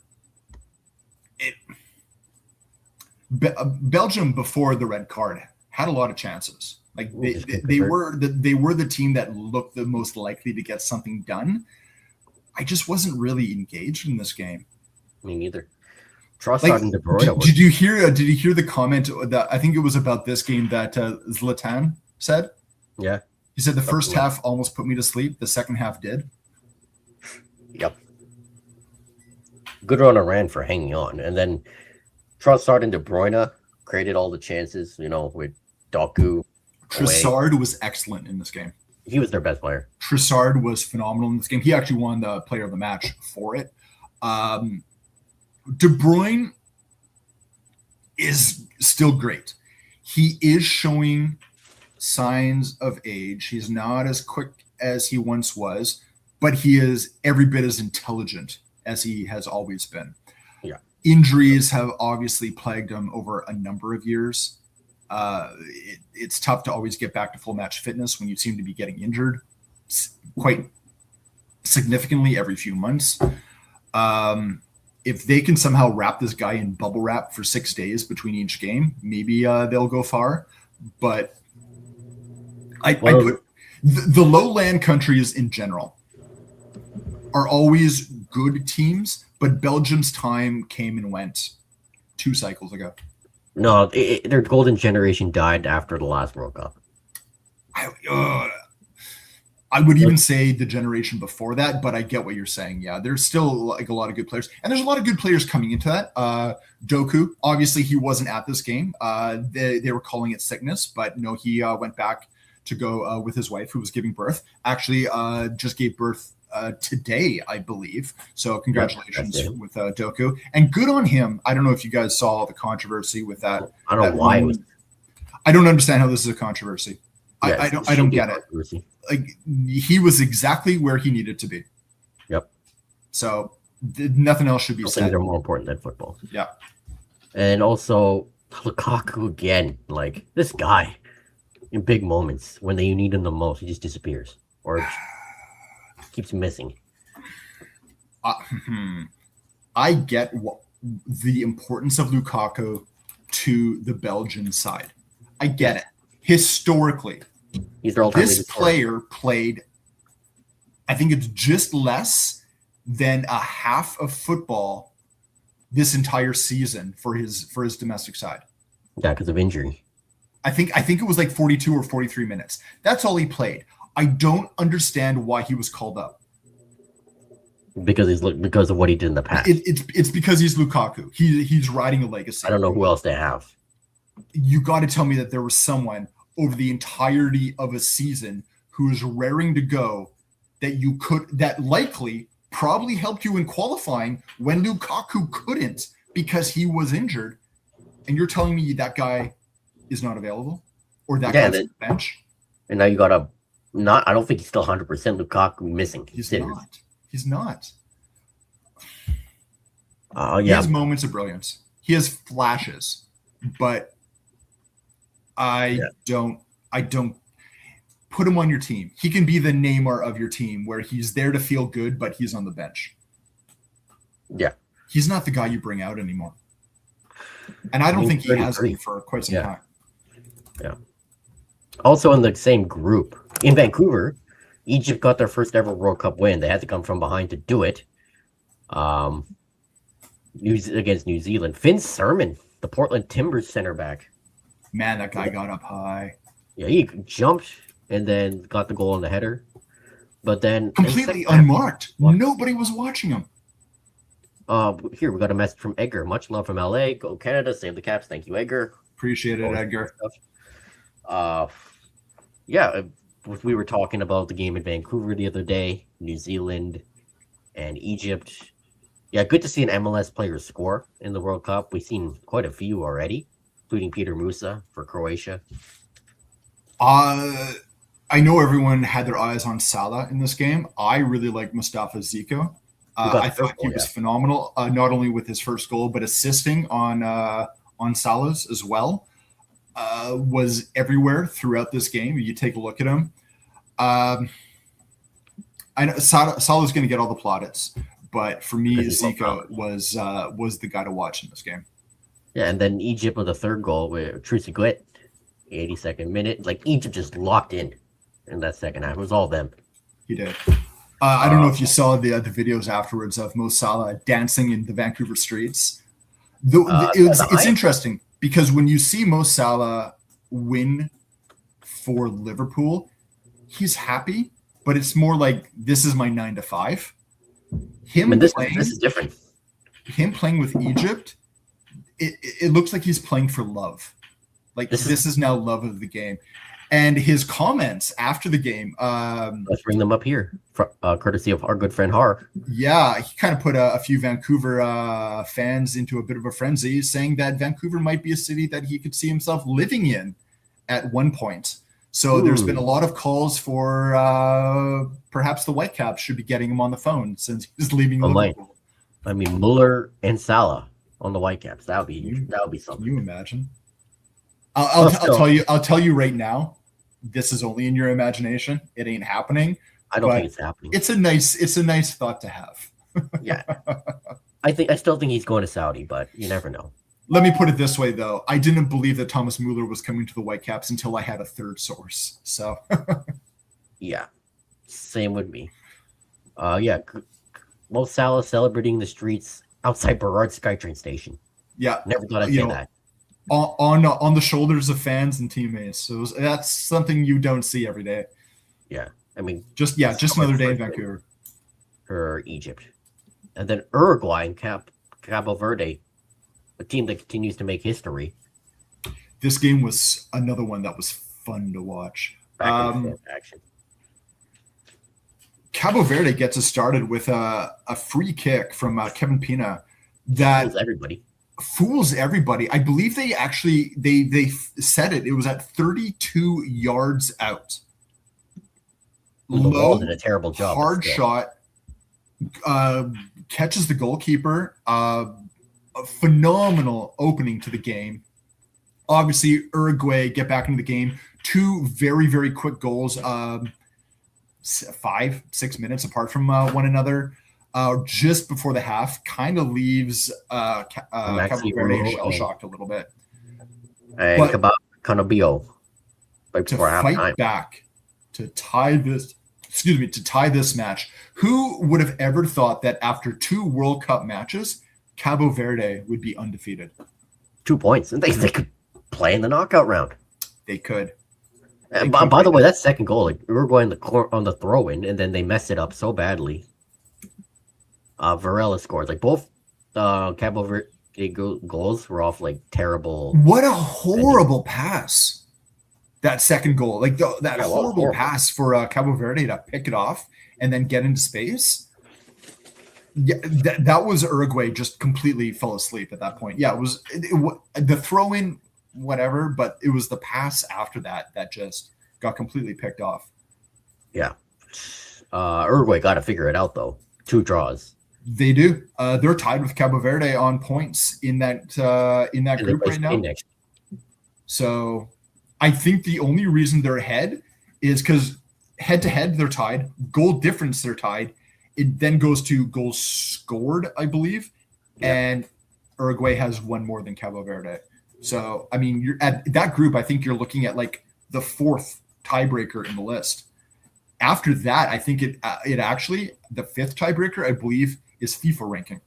Belgium, before the red card, had a lot of chances. Like they were the team that looked the most likely to get something done. I just wasn't really engaged in this game. Me neither. Trossard and De Bruyne did you hear? Did you hear the comment that I think it was about this game that Zlatan said? Yeah, he said the first half almost put me to sleep. The second half did. Yep. Good run around for hanging on, and then Trossard and De Bruyne created all the chances. With Doku. Trossard was excellent in this game. He was their best player. Trossard was phenomenal in this game. He actually won the player of the match for it. De Bruyne is still great. He is showing signs of age. He's not as quick as he once was, but he is every bit as intelligent as he has always been. Yeah. Injuries have obviously plagued him over a number of years. It's tough to always get back to full match fitness when you seem to be getting injured quite significantly every few months. If they can somehow wrap this guy in bubble wrap for 6 days between each game, maybe they'll go far. But I put the lowland countries in general are always good teams, but Belgium's time came and went 2 cycles ago. No, their golden generation died after the last World Cup. I would even say the generation before that, but I get what you're saying. Yeah, there's still like a lot of good players, and there's a lot of good players coming into that. Doku, obviously, he wasn't at this game. They were calling it sickness, but no, he went back to go with his wife, who was giving birth. Actually, just gave birth today, I believe. So congratulations with Doku, and good on him. I don't know if you guys saw the controversy with that. I don't know why. I don't understand how this is a controversy. I don't get it. Like, he was exactly where he needed to be. Yep. So nothing else should be said. Things are more important than football. Yeah. And also Lukaku again, like this guy in big moments when you need him the most, he just disappears or keeps missing. I get the importance of Lukaku to the Belgian side. I get it. Historically, this player played, I think it's just less than a half of football this entire season for his domestic side. Yeah, because of injury. I think it was like 42 or 43 minutes. That's all he played. I don't understand why he was called up. Because of what he did in the past. It's because he's Lukaku. He's riding a legacy. I don't know who else they have. You got to tell me that there was someone over the entirety of a season who is raring to go that likely probably helped you in qualifying when Lukaku couldn't because he was injured. And you're telling me that guy is not available or that guy's on the bench? And now you got I don't think he's still 100% Lukaku missing. He's not. He has moments of brilliance. He has flashes, but I don't put him on your team. He can be the Neymar of your team where he's there to feel good, but he's on the bench. Yeah. He's not the guy you bring out anymore. And I don't think he has been for quite some time. Yeah. Also in the same group, in Vancouver, Egypt got their first ever World Cup win. They had to come from behind to do it. Against New Zealand. Finn Sermon, the Portland Timbers center back. Man, that guy got up high. Yeah, he jumped and then got the goal on the header. But then completely unmarked. Nobody was watching him. Here we got a message from Edgar. Much love from LA. Go Canada. Save the Caps. Thank you, Edgar. Appreciate it, Edgar. We were talking about the game in Vancouver the other day, New Zealand and Egypt. Yeah, good to see an MLS player score in the World Cup. We've seen quite a few already, including Peter Musa for Croatia. I know everyone had their eyes on Salah in this game. I really like Mustafa Ziko. I thought he was phenomenal, not only with his first goal, but assisting on Salah's as well. Was everywhere throughout this game. You take a look at him. I know Salah's going to get all the plaudits, but for me, Zico was the guy to watch in this game. Yeah, and then Egypt with the third goal with Trezeguet, 82nd minute. Like Egypt just locked in that second half. It was all them. He did. I don't know if you saw the videos afterwards of Mo Salah dancing in the Vancouver streets. It's interesting because when you see Mo Salah win for Liverpool, he's happy, but it's more like this is my 9 to 5. This is different. Him playing with Egypt, it looks like he's playing for love. Like this is now love of the game. And his comments after the game. Let's bring them up here, courtesy of our good friend Har. Yeah, he kind of put a few Vancouver fans into a bit of a frenzy, saying that Vancouver might be a city that he could see himself living in at one point. So there's been a lot of calls for perhaps the Whitecaps should be getting him on the phone since he's leaving Liverpool. I mean, Muller and Salah on the Whitecaps. That would be something. Can you imagine? I'll tell you right now. This is only in your imagination. It ain't happening. I don't think it's happening. It's a nice thought to have. Yeah. I still think he's going to Saudi, but you never know. Let me put it this way, though. I didn't believe that Thomas Muller was coming to the Whitecaps until I had a third source. So, yeah, same with me. Mo Salah celebrating the streets outside Burrard SkyTrain station. Yeah, never thought I'd say that. On the shoulders of fans and teammates. So that's something you don't see every day. Yeah, I mean, just another day in Vancouver. Or Egypt, and then Uruguay and Cabo Verde, a team that continues to make history. This game was another one that was fun to watch. Action. Cabo Verde gets us started with a free kick from Kevin Pina that fools everybody. I believe they actually they said it. It was at 32 yards out. Low, did a terrible job. Hard shot. Catches the goalkeeper. A phenomenal opening to the game. Obviously, Uruguay get back into the game. 2 very, very quick goals. 5-6 minutes apart from one another. Just before the half, kind of leaves Cabo Verde shell-shocked a little bit. And Cannabio right before halftime. Fight back to tie this match. Who would have ever thought that after 2 World Cup matches, Cabo Verde would be undefeated? 2 points, and they could play in the knockout round. They could. By the way, that second goal, Uruguay on the throw-in, and then they messed it up so badly. Varela scored. Both Cabo Verde goals were off terrible. What a horrible pass! That second goal, that horrible pass for Cabo Verde to pick it off and then get into space. Yeah, that was Uruguay just completely fell asleep at that point. Yeah, it was the throw-in, whatever, but it was the pass after that just got completely picked off. Yeah, Uruguay got to figure it out though. 2 draws. They do. They're tied with Cabo Verde on points in that group right now. So I think the only reason they're ahead is because head-to-head they're tied. Goal difference they're tied. It then goes to goals scored, I believe, and Uruguay has 1 more than Cabo Verde. So I mean, you're at that group. I think you're looking at the 4th tiebreaker in the list. After that, I think it actually the 5th tiebreaker, I believe, is FIFA ranking.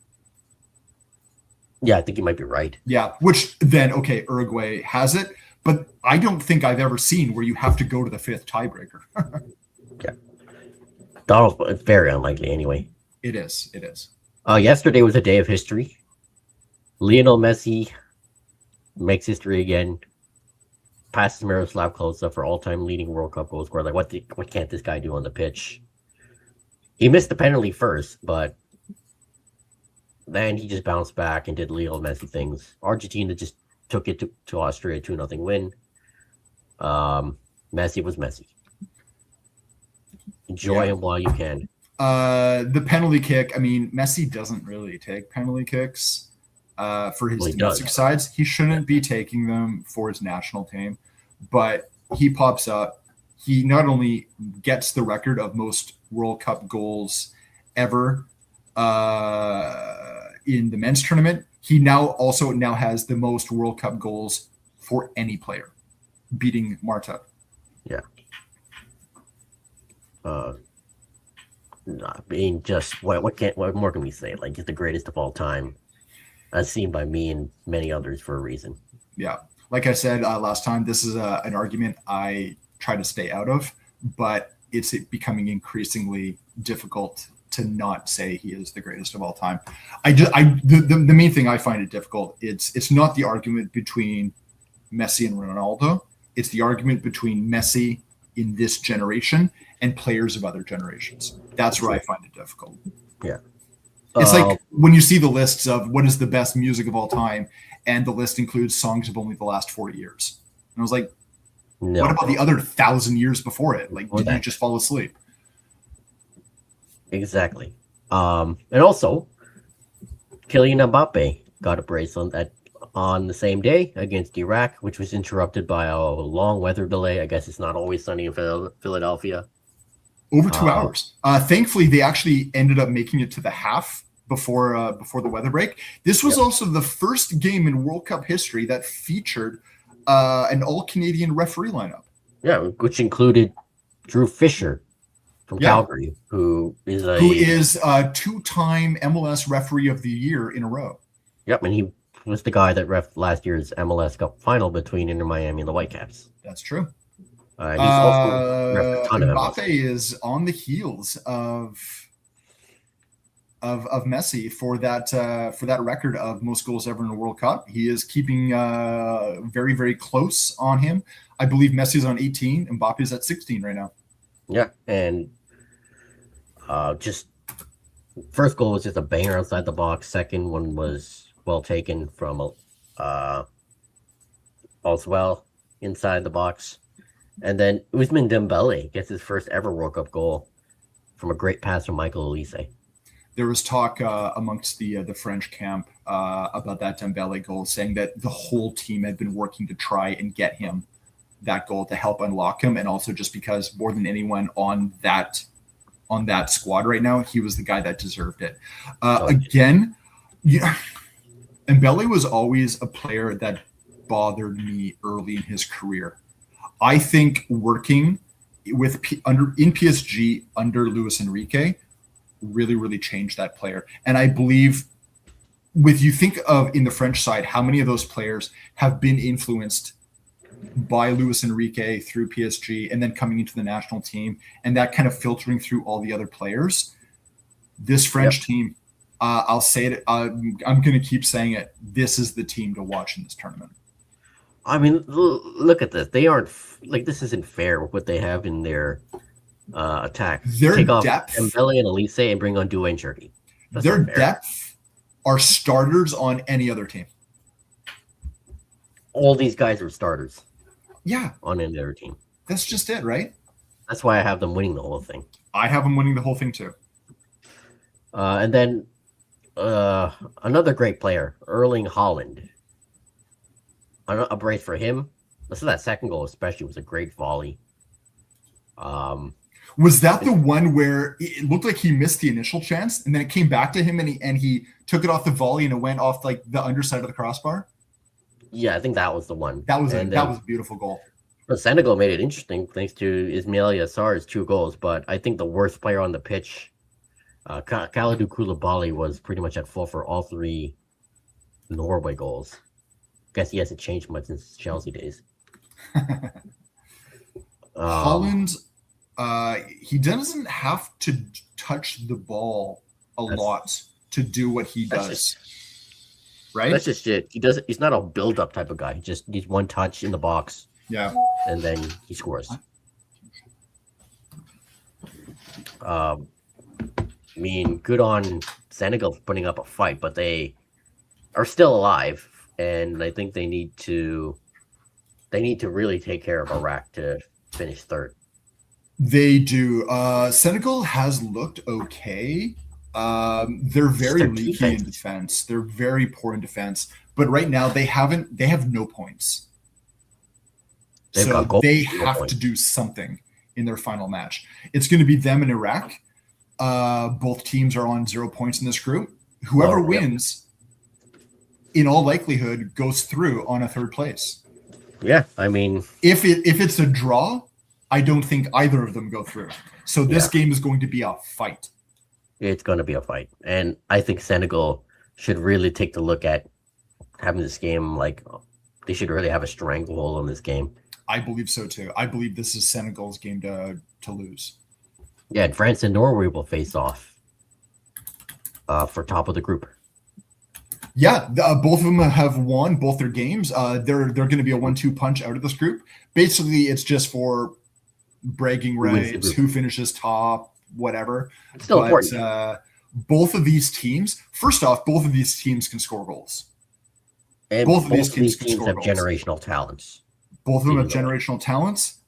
Yeah, I think you might be right. Yeah, which then Uruguay has it, but I don't think I've ever seen where you have to go to the 5th tiebreaker. Yeah, Donald, it's very unlikely anyway. It is. Yesterday was a day of history. Lionel Messi makes history again. Passes Miroslav Klose for all-time leading World Cup goal scorer. What can't this guy do on the pitch? He missed the penalty first, but then he just bounced back and did Lionel Messi things. Argentina just took it to Austria, 2-0 win. Messi was Messi. Enjoy him while you can. The penalty kick. I mean, Messi doesn't really take penalty kicks for his domestic sides. He shouldn't be taking them for his national team, but he pops up. He not only gets the record of most World Cup goals ever in the men's tournament, he now has the most World Cup goals for any player, beating Marta. Yeah. I mean, just what more can we say? He's the greatest of all time. as seen by me and many others for a reason. Yeah. Like I said last time, this is an argument I try to stay out of, but it's becoming increasingly difficult to not say he is the greatest of all time. The main thing I find it difficult, it's not the argument between Messi and Ronaldo. It's the argument between Messi in this generation and players of other generations. That's where I find it difficult. Yeah. It's like when you see the lists of what is the best music of all time, and the list includes songs of only the last 40 years. And I was like, no. What about the other 1,000 years before it? Like, did you just fall asleep? Exactly. And also, Kylian Mbappe got a brace on the same day against Iraq, which was interrupted by a long weather delay. I guess it's not always sunny in Philadelphia. Over 2 hours. Thankfully, they actually ended up making it to the half before the weather break. This was also the first game in World Cup history that featured an all-Canadian referee lineup. Yeah, which included Drew Fisher from Calgary, who is a two-time MLS referee of the year in a row. Yep, and he was the guy that ref last year's MLS Cup final between Inter Miami and the Whitecaps. That's true. He's also ref a ton of MLS. Mbappe is on the heels of Messi for that record of most goals ever in a World Cup. He is keeping very, very close on him. I believe Messi's on 18, and Mbappe's at 16 right now. Yeah, and just first goal was just a banger outside the box. Second one was well taken from as well inside the box. And then Ousmane Dembele gets his first ever World Cup goal from a great pass from Michael Olise. There was talk amongst the French camp about that Dembele goal, saying that the whole team had been working to try and get him that goal to help unlock him, and also just because more than anyone on that squad right now, he was the guy that deserved it. Again, Dembele was always a player that bothered me early in his career. I think working in PSG under Luis Enrique really, really changed that player. And I believe you think of in the French side, how many of those players have been influenced by Luis Enrique through PSG and then coming into the national team and that kind of filtering through all the other players. This French team, I'll say it, I'm going to keep saying it. This is the team to watch in this tournament. I mean, look at this. They aren't this isn't fair with what they have in their attack. Take off Dembele and Olise and bring on Dwayne Cherky. Their depth are starters on any other team. All these guys are starters. Yeah. On any other team. That's just it, right? That's why I have them winning the whole thing. I have them winning the whole thing too. And then another great player, Erling Haaland. A brace for him. Listen, that second goal especially was a great volley. Was that the one where it looked like he missed the initial chance and then it came back to him and he took it off the volley and it went off like the underside of the crossbar? Yeah, I think that was the one. That was a beautiful goal. Well, Senegal made it interesting thanks to Ismail Yassar's 2 goals, but I think the worst player on the pitch, Kalidou Koulibaly, was pretty much at fault for all 3 Norway goals. Guess he hasn't changed much since Chelsea days. Holland, he doesn't have to touch the ball a lot to do what he does. Right? That's just it. He's not a build-up type of guy. He just needs one touch in the box. Yeah. And then he scores. I mean, good on Senegal for putting up a fight, but they are still alive, and I think they need to really take care of Iraq to finish third. They do. Senegal has looked okay. They're very leaky in defense. They're very poor in defense. But right now they have no points. So they have to do something in their final match. It's going to be them and Iraq. Both teams are on 0 points in this group. Whoever wins, in all likelihood, goes through on a third place. Yeah, I mean, if it's a draw, I don't think either of them go through. So this game is going to be a fight. It's going to be a fight. And I think Senegal should really take the look at having this game. Like, they should really have a stranglehold on this game. I believe so too. I believe this is Senegal's game to lose. Yeah, and France and Norway will face off for top of the group. Yeah, both of them have won both their games. They're going to be a 1-2 punch out of this group. Basically, it's just for bragging rights, who finishes top, whatever. It's still important. Both of these teams, first off, both of these teams can score goals. And both of these teams have generational talents. Both of them have generational talents.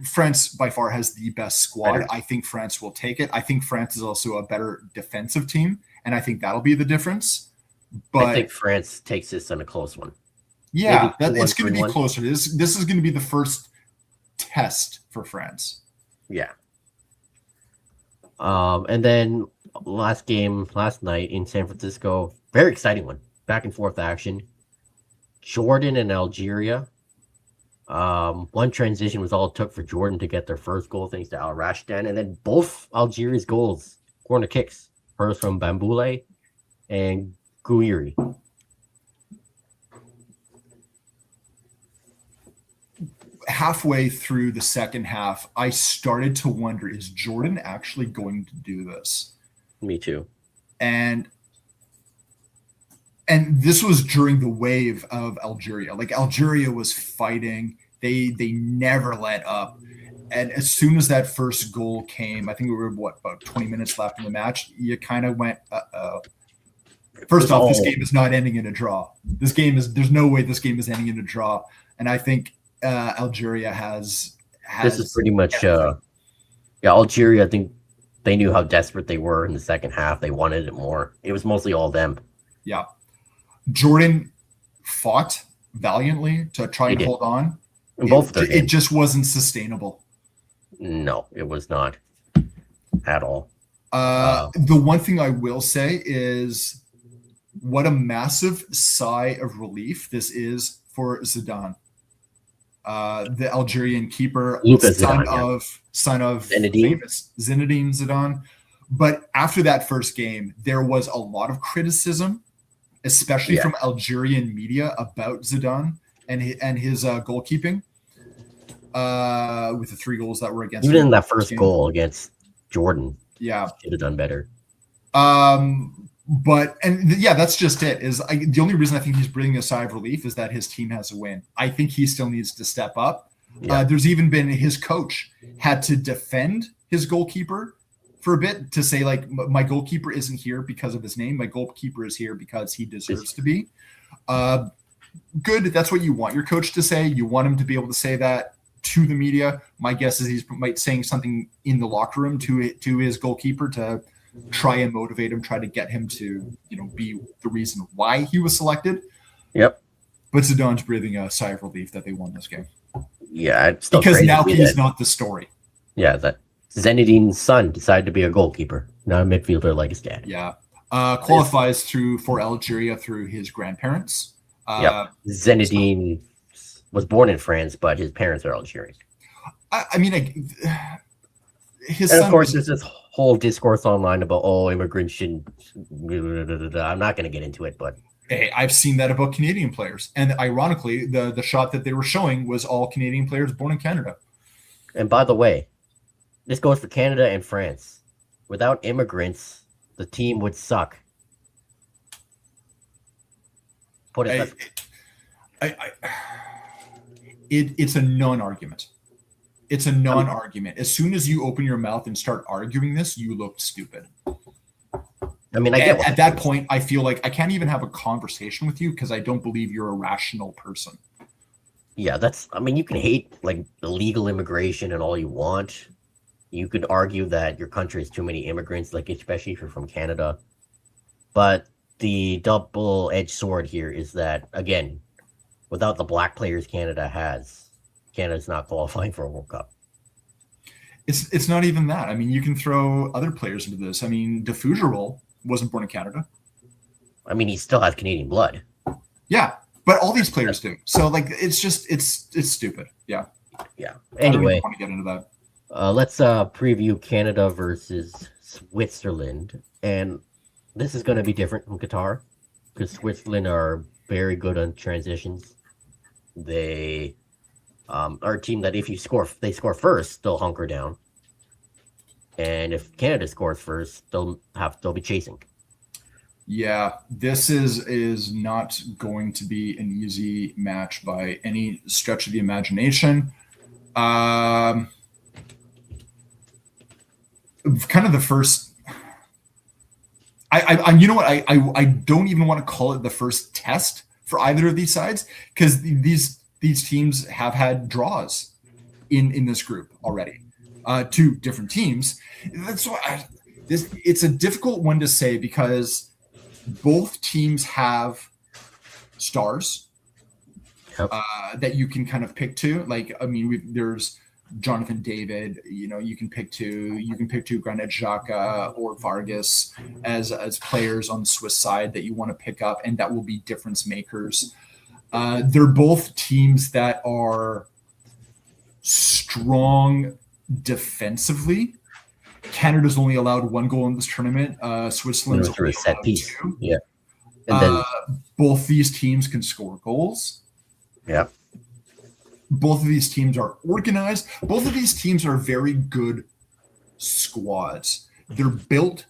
France by far has the best squad. I think France will take it. I think France is also a better defensive team, and I think that'll be the difference. But I think France takes this in a close one. Yeah, it's going to be closer. This is going to be the first test for France. Yeah. And then last night in San Francisco, very exciting one. Back and forth action. Jordan and Algeria. One transition was all it took for Jordan to get their first goal, thanks to Al Rashdan, and then both Algeria's goals, corner kicks, first from Bamboule and Gouiri. Halfway through the second half, I started to wonder, is Jordan actually going to do this? Me too. And this was during the wave of Algeria. Like, Algeria was fighting. They never let up. And as soon as that first goal came, I think we were, about 20 minutes left in the match, you kind of went, uh-oh. First off, this game is not ending in a draw. There's no way this game is ending in a draw. And I think Algeria has this is pretty much Algeria. I think they knew how desperate they were in the second half. They wanted it more. It was mostly all them. Yeah. Jordan fought valiantly to try and hold on. It just wasn't sustainable. No, it was not at all. The one thing I will say is what a massive sigh of relief this is for Zidane. The Algerian keeper, son of famous Zinedine Zidane. But after that first game, there was a lot of criticism, especially from Algerian media, about Zidane and his goalkeeping. With the 3 goals that were against even in that first goal against Jordan, should have done better. That's just it. The only reason I think he's breathing a sigh of relief is that his team has a win. I think he still needs to step up. There's even been his coach had to defend his goalkeeper for a bit to say, like, my goalkeeper isn't here because of his name. My goalkeeper is here because he deserves to be. Good. That's what you want your coach to say. You want him to be able to say that to the media. My guess is he's might saying something in the locker room to his goalkeeper to try and motivate him, try to get him to, be the reason why he was selected. Yep. But Zidane's breathing a sigh of relief that they won this game. Yeah, it's still because now he's not the story. Yeah, that Zinedine's son decided to be a goalkeeper, not a midfielder like his dad. Yeah. Qualifies for Algeria through his grandparents. Zinedine was born in France, but his parents are Algerian. His and son, of course, there's this whole discourse online about immigrants shouldn't. I'm not going to get into it, but hey, I've seen that about Canadian players, and ironically, the shot that they were showing was all Canadian players born in Canada. And by the way, this goes for Canada and France. Without immigrants, the team would suck. It's a non-argument. It's a non-argument. As soon as you open your mouth and start arguing this, you look stupid. I mean, at that point, I feel like I can't even have a conversation with you because I don't believe you're a rational person. Yeah, you can hate like illegal immigration and all you want. You could argue that your country has too many immigrants, like especially if you're from Canada. But the double-edged sword here is that, again, without the black players Canada's not qualifying for a World Cup. It's not even that. I mean, you can throw other players into this. I mean, De Fougerolles wasn't born in Canada. I mean, he still has Canadian blood. Yeah, but all these players do. So, like, it's stupid. Yeah. Yeah. Anyway, I don't want to get into that. Let's preview Canada versus Switzerland. And This is going to be different from Qatar because Switzerland are very good on transitions. They are a team that if they score first, they'll hunker down, and if Canada scores first, they'll be chasing. Yeah, this is not going to be an easy match by any stretch of the imagination. Kind of the first. I you know what I don't even want to call it the first test for either of these sides because these teams have had draws in this group already. Two different teams. That's why it's a difficult one to say because both teams have stars that you can kind of pick to. Like, I mean, there's Jonathan David, you can pick two Granit Xhaka or Vargas as players on the Swiss side that you want to pick up, and that will be difference makers. They're both teams that are strong defensively. Canada's only allowed one goal in this tournament. Switzerland's through a set piece. Two. Yeah. And then both these teams can score goals. Yeah. Both of these teams are organized. Both of these teams are very good squads. They're built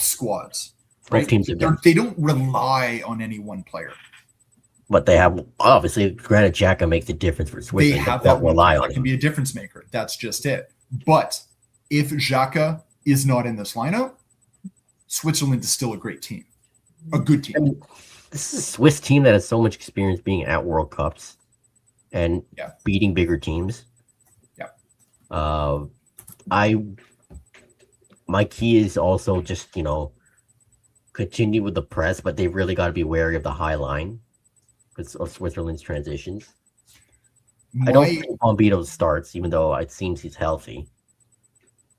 squads. Both Right? teams are They don't rely on any one player. But they have obviously Granit Xhaka makes the difference for They Switzerland. have Don't that rely on that can him. be a difference maker. That's just it. But if Xhaka is not in this lineup, Switzerland is still a great team, a good team. I mean, this is a Swiss team that has so much experience being at World Cups and beating bigger teams. Yeah. My key is also just continue with the press, but they really got to be wary of the high line because of Switzerland's transitions. I don't think Bombito starts, even though it seems he's healthy.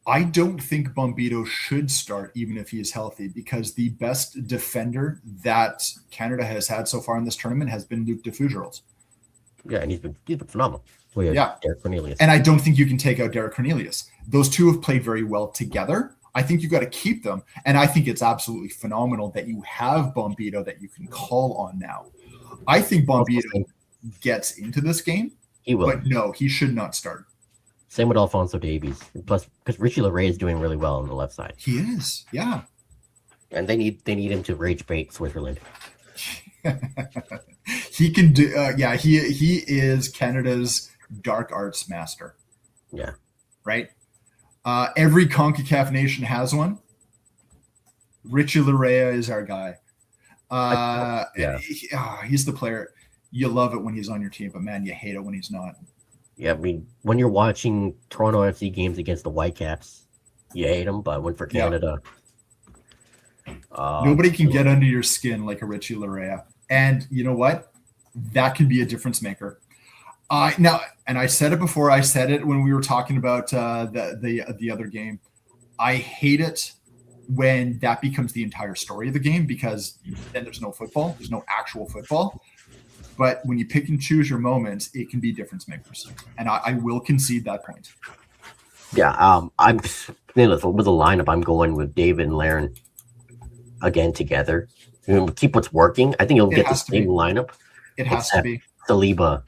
I don't think Bombito should start even if he is healthy because the best defender that Canada has had so far in this tournament has been Luc de Fougerols. Yeah, and he's been phenomenal. Well, yeah, Derek Cornelius. And I don't think you can take out Derek Cornelius. Those two have played very well together. I think you got to keep them. And I think it's absolutely phenomenal that you have Bombito that you can call on now. I think Bombito gets into this game. He will. But no, he should not start. Same with Alphonso Davies. Plus, because Richie Laryea is doing really well on the left side. He is, yeah. And they need him to rage bait Switzerland. He can do. He is Canada's dark arts master. Yeah. Right. Every CONCACAF nation has one. Richie Laryea is our guy. He's the player. You love it when he's on your team, but man, you hate it when he's not. Yeah, I mean, when you're watching Toronto FC games against the Whitecaps, you hate them, but when for Canada, nobody can get under your skin like a Richie Laryea. And you know what? That can be a difference maker. Now, and I said it before. I said it when we were talking about the other game. I hate it when that becomes the entire story of the game because then there's no football. There's no actual football. But when you pick and choose your moments, it can be difference makers. And I will concede that point. Yeah, I'm with the lineup. I'm going with David and Larin again together. Keep what's working. I think you'll get the same lineup. It has to be. Saliba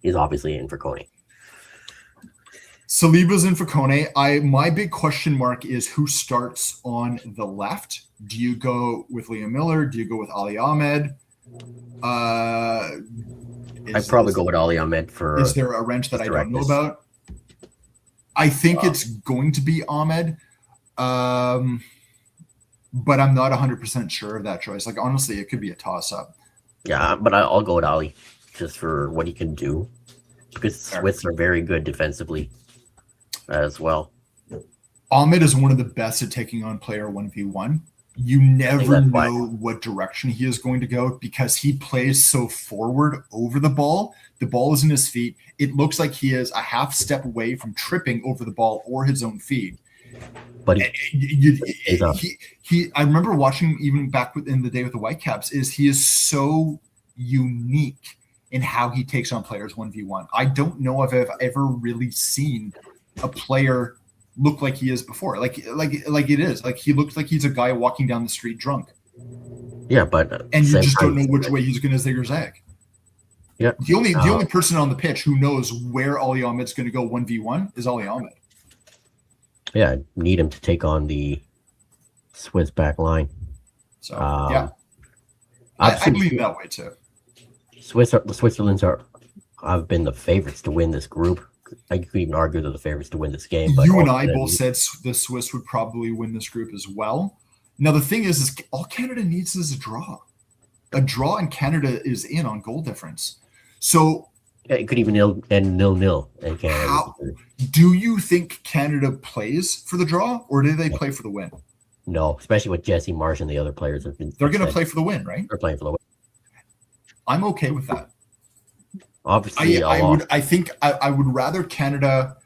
is obviously in for Kone. Saliba's in for Kone. My big question mark is who starts on the left. Do you go with Liam Miller? Do you go with Ali Ahmed? I'd probably go with Ali Ahmed for. Is there a wrench that I don't know about? I think it's going to be Ahmed, but I'm not 100% sure of that choice. Like honestly, it could be a toss-up. Yeah, but I'll go with Ali just for what he can do because Swiss are very good defensively as well. Ahmed is one of the best at taking on player 1v1. You never know what direction he is going to go because he plays so forward over the ball. The ball is in his feet. It looks like he is a half step away from tripping over the ball or his own feet. But I remember watching even back in the day with the Whitecaps he is so unique in how he takes on players 1v1. I don't know if I've ever really seen a player look like he is before. Like it is. Like he looks like he's a guy walking down the street drunk. Yeah, but And you same just don't time, know which way he's going to zig or zag. Yeah. The only person on the pitch who knows where Ali Ahmed's going to go 1v1 is Ali Ahmed. Yeah, need him to take on the Swiss back line. So yeah, I believe that way too. The Switzerland's have been the favorites to win this group. I could even argue they're the favorites to win this game. But you and I both said the Swiss would probably win this group as well. Now the thing is all Canada needs is a draw. A draw, and Canada is in on goal difference. So it could even end 0-0 in Canada. Do you think Canada plays for the draw, or do they play for the win? No, especially with Jesse Marsh and the other players have been. They're going to play for the win, right? They're playing for the win. I'm okay with that. Obviously, I would rather Canada.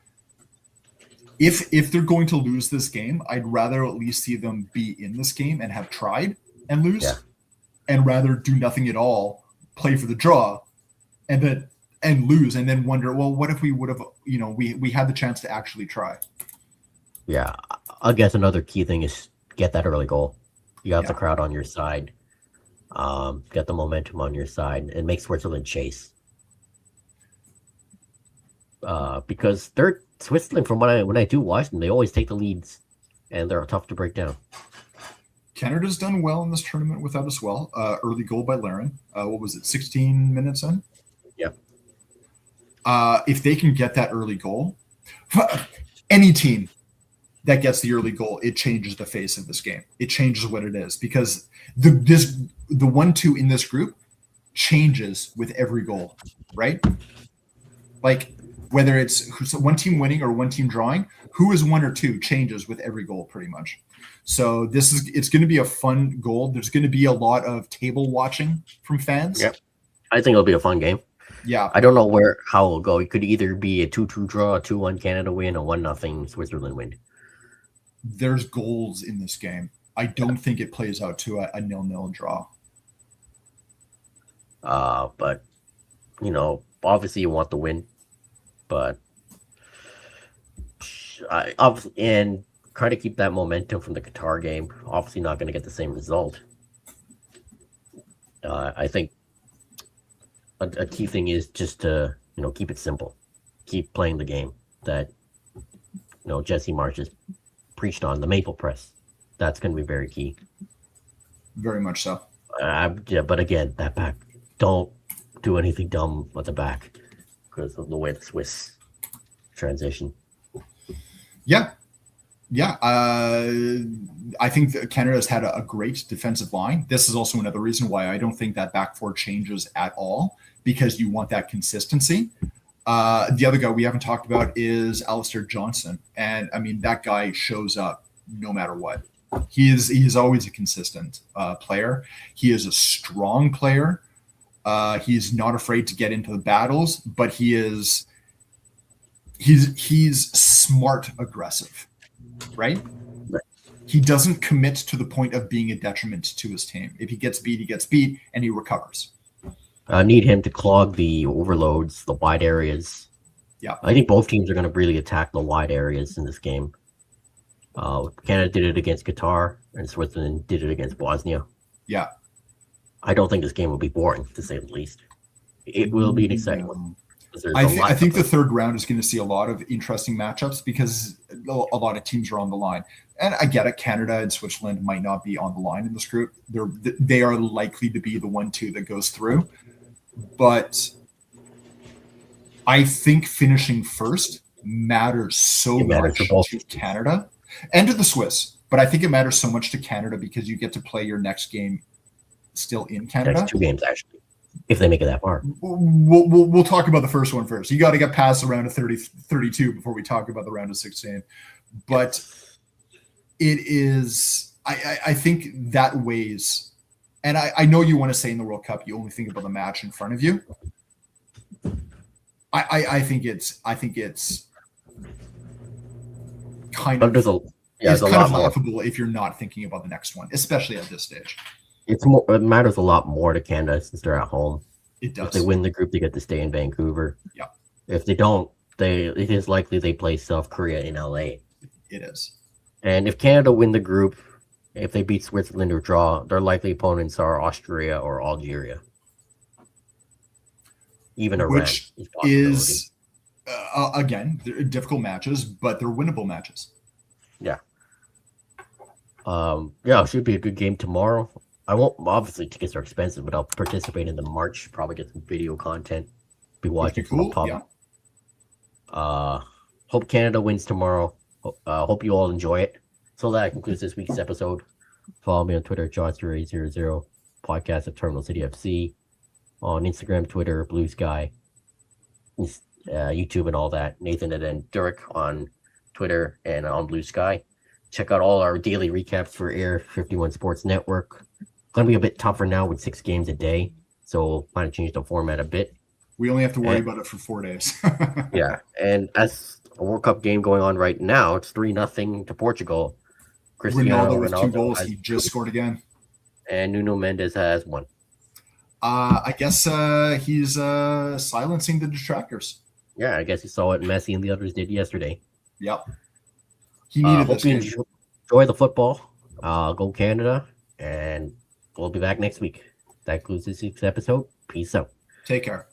If they're going to lose this game, I'd rather at least see them be in this game and have tried and lose, and rather do nothing at all, play for the draw, and lose, and then wonder, well, what if we would have, we had the chance to actually try. Yeah, I guess another key thing is get that early goal. You got the crowd on your side, get the momentum on your side, and make Switzerland chase. Because they're Switzerland, from when I do watch them, they always take the leads, and they're tough to break down. Canada's done well in this tournament without us well. Early goal by Larin. What was it, 16 minutes in? Yeah. If they can get that early goal, any team that gets the early goal, it changes the face of this game. It changes what it is, because the 1-2 in this group changes with every goal, right? Like whether it's one team winning or one team drawing, who is 1 or 2 changes with every goal pretty much. So it's going to be a fun goal. There's going to be a lot of table watching from fans. Yeah, I think it'll be a fun game. Yeah, I don't know how it'll go. It could either be a 2-2 draw, a 2-1 Canada win, a 1-0 Switzerland win. There's goals in this game. I don't think it plays out to a 0-0 draw. But obviously you want the win, but and try to keep that momentum from the Qatar game. Obviously not going to get the same result. I think a key thing is just to keep it simple, keep playing the game that Jesse Marsh has preached on, the maple press. That's going to be very key. Very much so. But again, that back, don't do anything dumb at the back because of the way the Swiss transition. Yeah. I think that Canada's had a great defensive line. This is also another reason why I don't think that back four changes at all, because you want that consistency. The other guy we haven't talked about is Alistair Johnston. And I mean, that guy shows up no matter what. He's always a consistent player. He is a strong player. He's not afraid to get into the battles, but he's smart aggressive, right? He doesn't commit to the point of being a detriment to his team. If he gets beat, he gets beat, and he recovers. Need him to clog the overloads, the wide areas. Yeah, I think both teams are going to really attack the wide areas in this game. Canada did it against Qatar, and Switzerland did it against Bosnia. Yeah. I don't think this game will be boring, to say the least. It will be an exciting one. I think the third round is going to see a lot of interesting matchups because a lot of teams are on the line. And I get it, Canada and Switzerland might not be on the line in this group. They are likely to be the 1-2 that goes through. But I think finishing first matters so much to Canada and to the Swiss. But I think it matters so much to Canada because you get to play your next game still in Canada. That's 2 games, actually, if they make it that far. We'll talk about the first one first. You got to get past the round of 32 before we talk about the round of 16. But it is, I think that weighs. And I know you want to say in the World Cup, you only think about the match in front of you. I think it's kind of laughable if you're not thinking about the next one, especially at this stage. It matters a lot more to Canada since they're at home. It does. If they win the group, they get to stay in Vancouver. Yeah. If they don't, it is likely they play South Korea in LA. it is. And if Canada win the group, if they beat Switzerland or draw, their likely opponents are Austria or Algeria. Even Iran Which is a possibility. is, again, they're difficult matches, but they're winnable matches. Yeah, it should be a good game tomorrow. I won't, obviously tickets are expensive, but I'll participate in the march, probably get some video content, be watching from up top. Yeah. Hope Canada wins tomorrow. Hope you all enjoy it. So that concludes this week's episode. Follow me on Twitter, Josh3800, podcast at Terminal City FC, on Instagram, Twitter, Blue Sky, YouTube and all that. Nathan and then Derek on Twitter and on Blue Sky. Check out all our daily recaps for Air 51 Sports Network. Gonna be a bit tougher now with 6 games a day, so might have changed the format a bit. We only have to worry about it for 4 days. Yeah, and as a World Cup game going on right now, it's 3-0 to Portugal. Ronaldo with 2 goals. He just scored again. And Nuno Mendes has 1. I guess he's silencing the detractors. Yeah, I guess you saw what Messi and the others did yesterday. Yep. He needed this game. Enjoy the football. Go Canada, and we'll be back next week. That concludes this week's episode. Peace out. Take care.